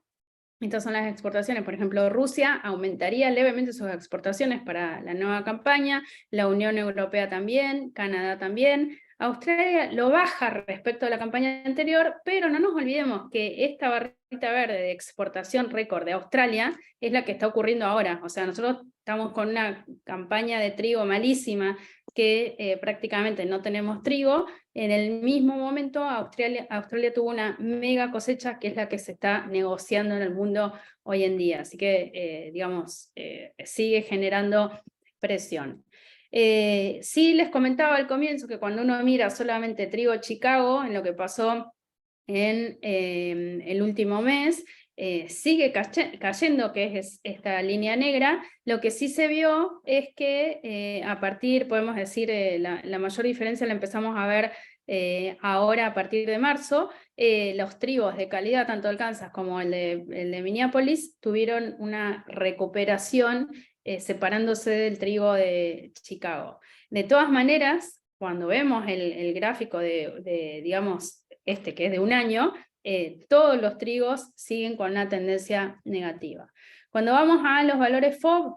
estas son las exportaciones. Por ejemplo, Rusia aumentaría levemente sus exportaciones para la nueva campaña, la Unión Europea también, Canadá también, Australia lo baja respecto a la campaña anterior, pero no nos olvidemos que esta barrita verde de exportación récord de Australia es la que está ocurriendo ahora. O sea, nosotros estamos con una campaña de trigo malísima, que prácticamente no tenemos trigo. En el mismo momento Australia tuvo una mega cosecha, que es la que se está negociando en el mundo hoy en día, así que digamos, sigue generando presión. Sí les comentaba al comienzo que cuando uno mira solamente trigo Chicago, en lo que pasó en el último mes, sigue cayendo, que es esta línea negra. Lo que sí se vio es que a partir, podemos decir, la mayor diferencia la empezamos a ver ahora a partir de marzo. Los trigos de calidad, tanto el Kansas como el de Minneapolis, tuvieron una recuperación separándose del trigo de Chicago. De todas maneras, cuando vemos el gráfico digamos, que es de un año, todos los trigos siguen con una tendencia negativa. Cuando vamos a los valores FOB,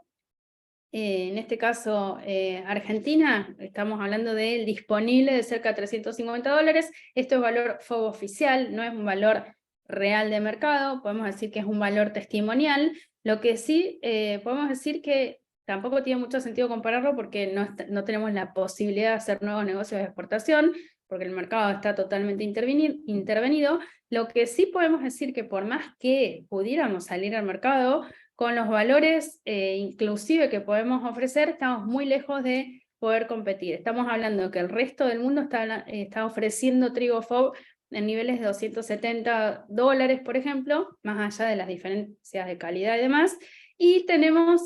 en este caso Argentina, estamos hablando del disponible de cerca de $350, esto es valor FOB oficial, no es un valor real de mercado, podemos decir que es un valor testimonial. Lo que sí podemos decir que tampoco tiene mucho sentido compararlo, porque no tenemos la posibilidad de hacer nuevos negocios de exportación, porque el mercado está totalmente intervenido. Lo que sí podemos decir que por más que pudiéramos salir al mercado, con los valores inclusive que podemos ofrecer, estamos muy lejos de poder competir. Estamos hablando que el resto del mundo está ofreciendo trigo FOB en niveles de $270, por ejemplo, más allá de las diferencias de calidad y demás. Y tenemos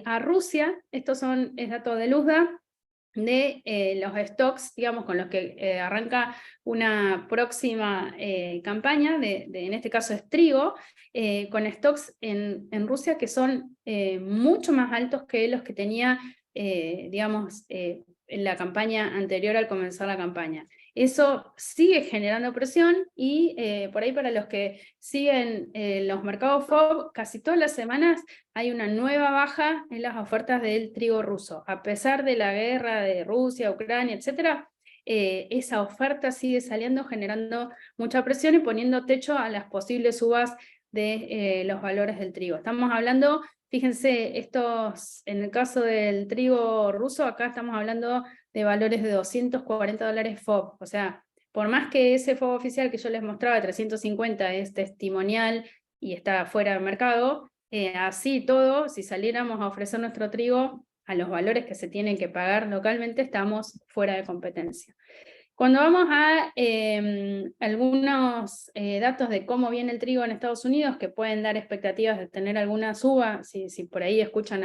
a Rusia, estos es dato del USDA, de los stocks, digamos, con los que arranca una próxima campaña, en este caso es trigo, con stocks en Rusia que son mucho más altos que los que tenía, digamos, en la campaña anterior al comenzar la campaña. Eso sigue generando presión y por ahí para los que siguen los mercados FOB, casi todas las semanas hay una nueva baja en las ofertas del trigo ruso. A pesar de la guerra de Rusia, Ucrania, etcétera, esa oferta sigue saliendo, generando mucha presión y poniendo techo a las posibles subas de los valores del trigo. Estamos hablando, fíjense, en el caso del trigo ruso, acá estamos hablando de valores de $240 FOB, o sea, por más que ese FOB oficial que yo les mostraba de 350 es testimonial y está fuera de mercado, así todo, si saliéramos a ofrecer nuestro trigo a los valores que se tienen que pagar localmente, estamos fuera de competencia. Cuando vamos a algunos datos de cómo viene el trigo en Estados Unidos, que pueden dar expectativas de tener alguna suba, si por ahí escuchan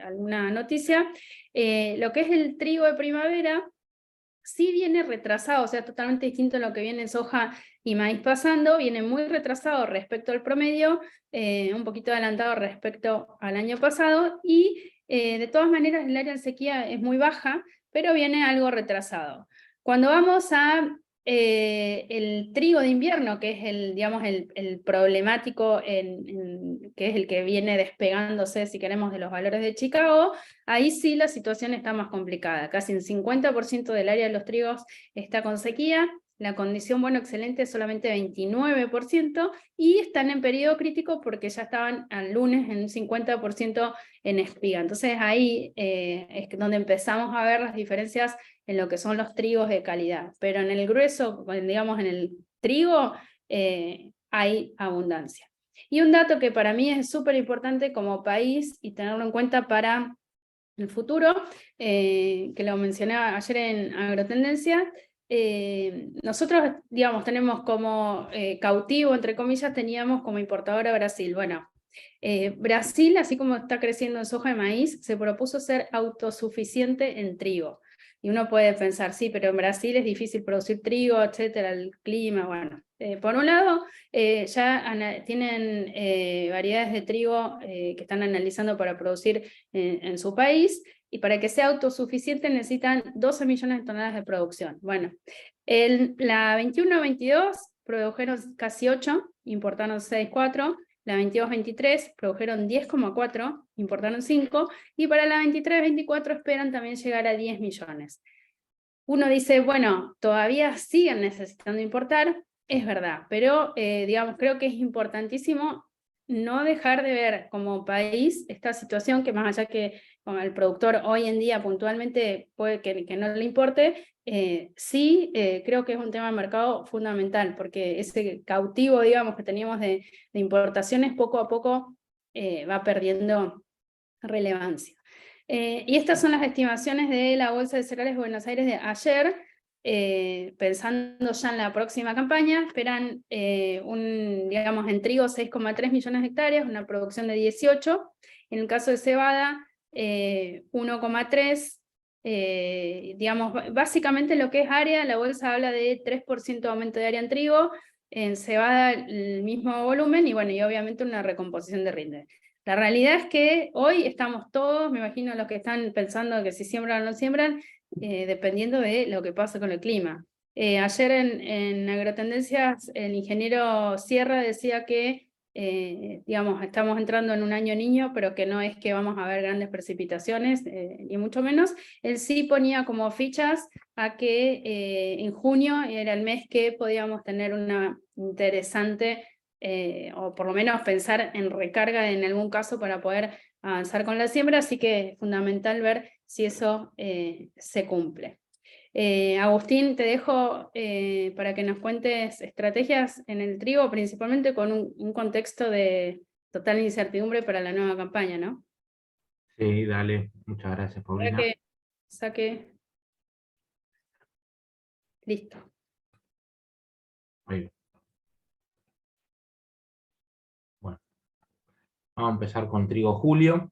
alguna noticia, lo que es el trigo de primavera, sí viene retrasado, o sea, totalmente distinto a lo que viene en soja y maíz pasando, viene muy retrasado respecto al promedio, un poquito adelantado respecto al año pasado, y de todas maneras el área de sequía es muy baja, pero viene algo retrasado. Cuando vamos a el trigo de invierno, que es el problemático, que es el que viene despegándose, si queremos, de los valores de Chicago, ahí sí la situación está más complicada. Casi el 50% del área de los trigos está con sequía, la condición bueno excelente es solamente 29%, y están en periodo crítico porque ya estaban al lunes en un 50% en espiga. Entonces ahí es donde empezamos a ver las diferencias en lo que son los trigos de calidad, pero en el grueso, digamos en el trigo, hay abundancia. Y un dato que para mí es súper importante como país y tenerlo en cuenta para el futuro, que lo mencioné ayer en Agrotendencia, nosotros, digamos, tenemos como cautivo, entre comillas, teníamos como importadora Brasil. Bueno, Brasil, así como está creciendo en soja y maíz, se propuso ser autosuficiente en trigo. Y uno puede pensar, sí, pero en Brasil es difícil producir trigo, etcétera, el clima, bueno. Por un lado, ya tienen variedades de trigo que están analizando para producir en su país, y para que sea autosuficiente necesitan 12 millones de toneladas de producción. Bueno, la 21-22 produjeron casi 8, importaron 6,4, la 22-23 produjeron 10,4, importaron 5, y para la 23-24 esperan también llegar a 10 millones. Uno dice, bueno, todavía siguen necesitando importar, es verdad, pero digamos, creo que es importantísimo no dejar de ver como país esta situación, que más allá que con el productor hoy en día puntualmente puede que no le importe, sí creo que es un tema de mercado fundamental, porque ese cautivo, digamos, que teníamos de importaciones poco a poco va perdiendo relevancia. Y estas son las estimaciones de la Bolsa de Cereales de Buenos Aires de ayer, pensando ya en la próxima campaña. Esperan digamos, en trigo 6,3 millones de hectáreas, una producción de 18, en el caso de cebada 1,3, digamos, básicamente lo que es área, la bolsa habla de 3% de aumento de área en trigo, en cebada el mismo volumen, y bueno, y obviamente una recomposición de rinde. La realidad es que hoy estamos todos, me imagino los que están pensando que si siembran o no siembran, dependiendo de lo que pase con el clima. Ayer en Agrotendencias el ingeniero Sierra decía que digamos, estamos entrando en un año niño, pero que no es que vamos a ver grandes precipitaciones, ni mucho menos. Él sí ponía como fichas a que en junio era el mes que podíamos tener una interesante, o por lo menos pensar en recarga en algún caso para poder avanzar con la siembra, así que es fundamental ver si eso se cumple. Agustín, te dejo para que nos cuentes estrategias en el trigo, principalmente con un contexto de total incertidumbre para la nueva campaña, ¿no? Sí, dale. Muchas gracias, Paulina. Para que saque. Listo. Ahí. Bueno, vamos a empezar con trigo julio.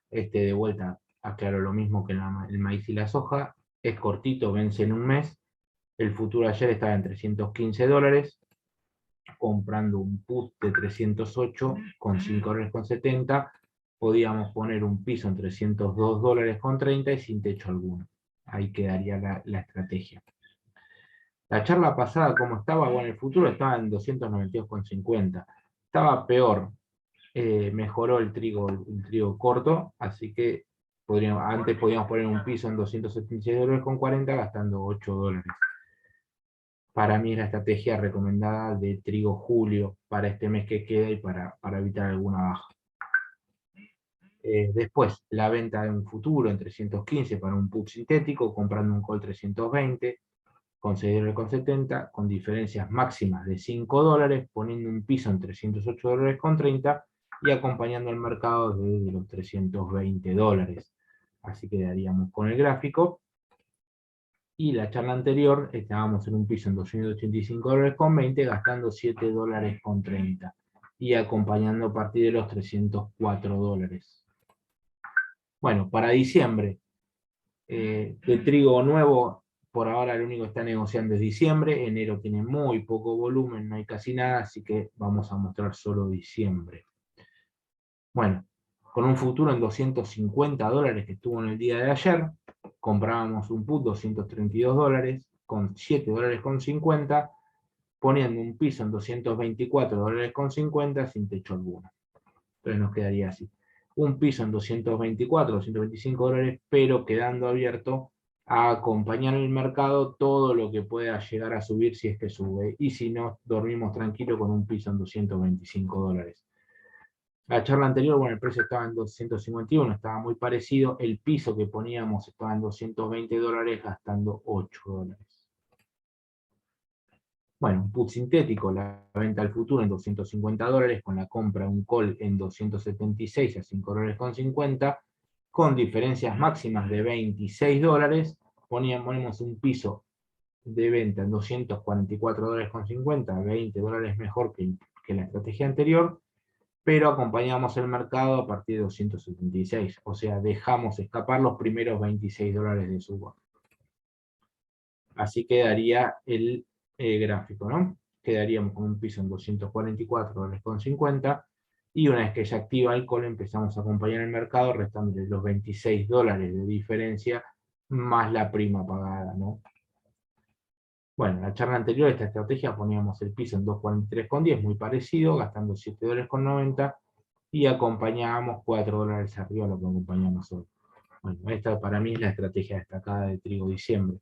De vuelta, aclaro lo mismo que el maíz y la soja. Es cortito, vence en un mes. El futuro ayer estaba en $315, comprando un put de 308 con $5.70. Podíamos poner un piso en $302.30 y sin techo alguno. Ahí quedaría la estrategia. La charla pasada, ¿cómo estaba? Bueno, el futuro estaba en 292,50. Estaba peor. Mejoró el trigo corto, así que antes podíamos poner un piso en $276,40 gastando $8. Para mí es la estrategia recomendada de trigo julio para este mes que queda y para evitar alguna baja. Después, la venta de un futuro en 315 para un put sintético, comprando un call 320 con $6,70, con diferencias máximas de $5, poniendo un piso en $308,30 y acompañando al mercado desde los $320. Así quedaríamos con el gráfico. Y la charla anterior estábamos en un piso en $285,20, gastando $7,30 y acompañando a partir de los $304. Bueno, para diciembre, de trigo nuevo, por ahora lo único que está negociando es diciembre. Enero tiene muy poco volumen, no hay casi nada, así que vamos a mostrar solo diciembre. Bueno, con un futuro en $250 que estuvo en el día de ayer, comprábamos un put $232 con $7,50, poniendo un piso en $224,50 sin techo alguno. Entonces nos quedaría así. Un piso en 224, $225, pero quedando abierto a acompañar el mercado todo lo que pueda llegar a subir si es que sube. Y si no, dormimos tranquilo con un piso en $225. La charla anterior, bueno, el precio estaba en 251, estaba muy parecido. El piso que poníamos estaba en $220, gastando $8. Bueno, un put sintético, la venta al futuro en $250, con la compra de un call en 276 a $5,50, con diferencias máximas de $26, ponemos un piso de venta en $244,50, $20 mejor que la estrategia anterior, pero acompañamos el mercado a partir de 276, o sea, dejamos escapar los primeros $26 de suba. Así quedaría el gráfico, ¿no? Quedaríamos con un piso en $244,50, y una vez que se activa el call empezamos a acompañar el mercado restándole los $26 de diferencia más la prima pagada, ¿no? Bueno, en la charla anterior, esta estrategia poníamos el piso en 243,10, muy parecido, gastando $7,90, y acompañábamos $4 arriba lo que acompañamos hoy. Bueno, esta para mí es la estrategia destacada de trigo diciembre.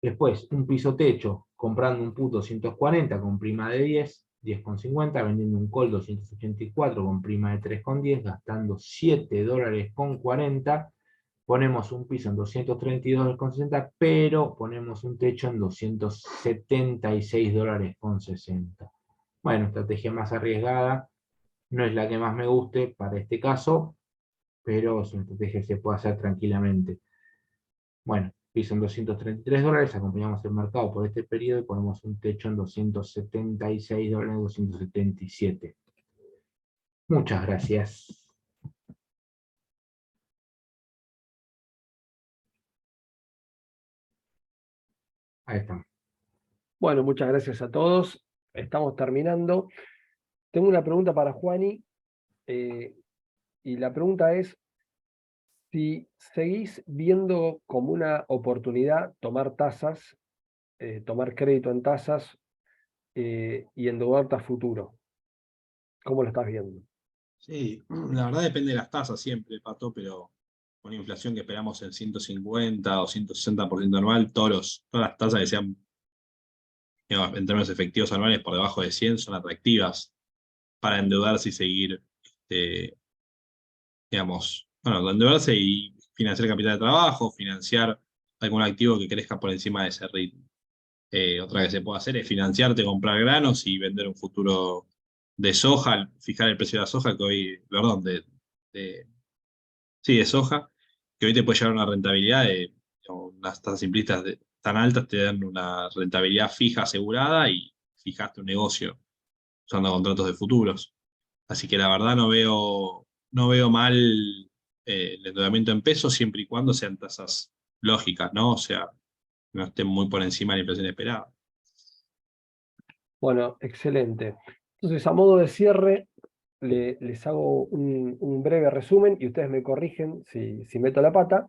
Después, un piso techo, comprando un put 240 con prima de 10, 10,50, vendiendo un call 284 con prima de 3,10, gastando $7,40. Ponemos un piso en $232,60, pero ponemos un techo en $276,60. Bueno, estrategia más arriesgada, no es la que más me guste para este caso, pero es una estrategia que se puede hacer tranquilamente. Bueno, piso en $233, acompañamos el mercado por este periodo y ponemos un techo en $276, $277. Muchas gracias. Ahí estamos. Bueno, muchas gracias a todos. Estamos terminando. Tengo una pregunta para Juani, y la pregunta es si seguís viendo como una oportunidad tomar tasas, tomar crédito en tasas, y endeudarte a futuro. ¿Cómo lo estás viendo? Sí, la verdad depende de las tasas siempre, Pato, pero con inflación que esperamos en 150 o 160% anual, todas las tasas que sean, digamos, en términos efectivos anuales por debajo de 100 son atractivas para endeudarse y seguir, digamos, bueno, endeudarse y financiar capital de trabajo, financiar algún activo que crezca por encima de ese ritmo. Otra que se puede hacer es financiarte, comprar granos y vender un futuro de soja, fijar el precio de la soja, que hoy, perdón, sí, de soja, que hoy te puede llevar una rentabilidad de, digamos, unas tasas simplistas tan altas te dan una rentabilidad fija asegurada y fijaste un negocio usando contratos de futuros. Así que la verdad no veo mal el endeudamiento en pesos siempre y cuando sean tasas lógicas, ¿no? O sea, no estén muy por encima de la inflación esperada. Bueno, excelente. Entonces, a modo de cierre, les hago un breve resumen y ustedes me corrigen si meto la pata.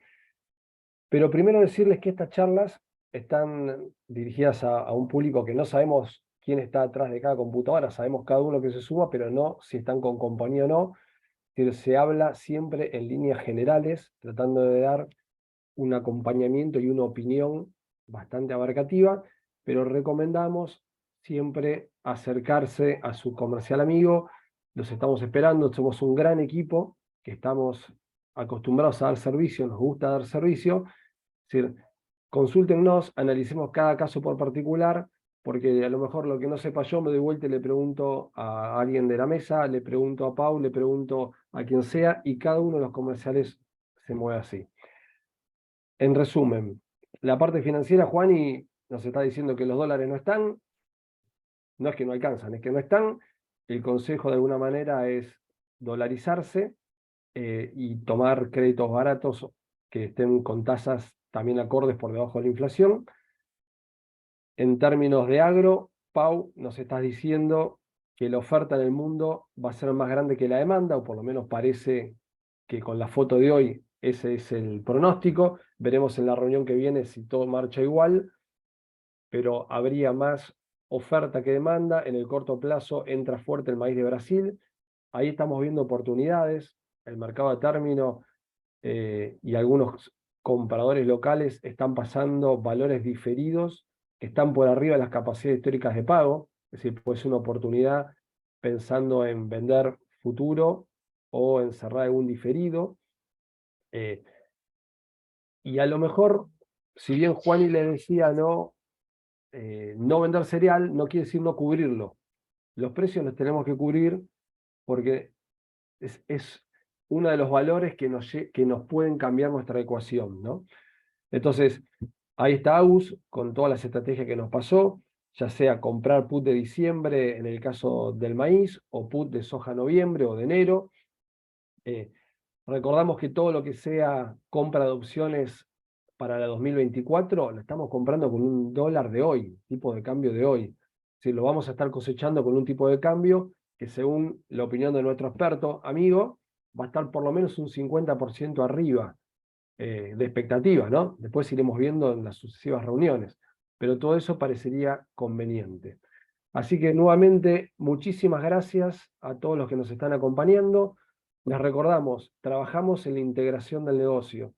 Pero primero decirles que estas charlas están dirigidas a un público que no sabemos quién está atrás de cada computadora, sabemos cada uno que se suma, pero no si están con compañía o no. Es decir, se habla siempre en líneas generales, tratando de dar un acompañamiento y una opinión bastante abarcativa, pero recomendamos siempre acercarse a su comercial amigo. Los estamos esperando, somos un gran equipo que estamos acostumbrados a dar servicio, nos gusta dar servicio. Es decir, consúltennos, analicemos cada caso por particular, porque a lo mejor lo que no sepa yo me doy vuelta y le pregunto a alguien de la mesa, le pregunto a Pau, le pregunto a quien sea, y cada uno de los comerciales se mueve así. En resumen, la parte financiera, Juani nos está diciendo que los dólares no están, no es que no alcanzan, es que no están. El consejo de alguna manera es dolarizarse y tomar créditos baratos que estén con tasas también acordes por debajo de la inflación. En términos de agro, Pau, nos estás diciendo que la oferta en el mundo va a ser más grande que la demanda, o por lo menos parece que con la foto de hoy ese es el pronóstico. Veremos en la reunión que viene si todo marcha igual, pero habría más oferta que demanda. En el corto plazo entra fuerte el maíz de Brasil. Ahí estamos viendo oportunidades. El mercado a término y algunos compradores locales están pasando valores diferidos que están por arriba de las capacidades históricas de pago. Es decir, puede ser una oportunidad pensando en vender futuro o en cerrar algún diferido. Y a lo mejor, si bien Juani le decía no vender cereal, no quiere decir no cubrirlo. Los precios los tenemos que cubrir porque es uno de los valores que nos pueden cambiar nuestra ecuación, ¿no? Entonces, ahí está Agus con todas las estrategias que nos pasó, ya sea comprar put de diciembre en el caso del maíz, o put de soja noviembre o de enero. Recordamos que todo lo que sea compra de opciones para la 2024, lo estamos comprando con un dólar de hoy, tipo de cambio de hoy. Si lo vamos a estar cosechando con un tipo de cambio que, según la opinión de nuestro experto amigo, va a estar por lo menos un 50% arriba de expectativa, ¿no? Después iremos viendo en las sucesivas reuniones, pero todo eso parecería conveniente. Así que nuevamente, muchísimas gracias a todos los que nos están acompañando. Les recordamos, trabajamos en la integración del negocio.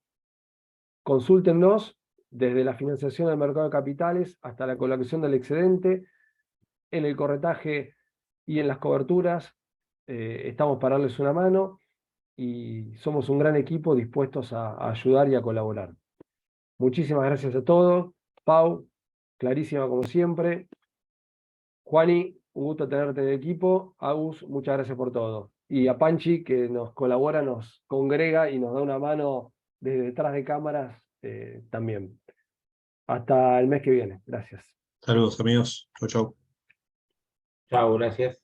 Consúltennos desde la financiación del mercado de capitales hasta la colocación del excedente, en el corretaje y en las coberturas. Estamos para darles una mano y somos un gran equipo dispuestos a ayudar y a colaborar. Muchísimas gracias a todos. Pau, clarísima como siempre. Juani, un gusto tenerte en el equipo. Agus, muchas gracias por todo. Y a Panchi, que nos colabora, nos congrega y nos da una mano desde detrás de cámaras también. Hasta el mes que viene. Gracias. Saludos, amigos. Chau, chau. Chao, gracias.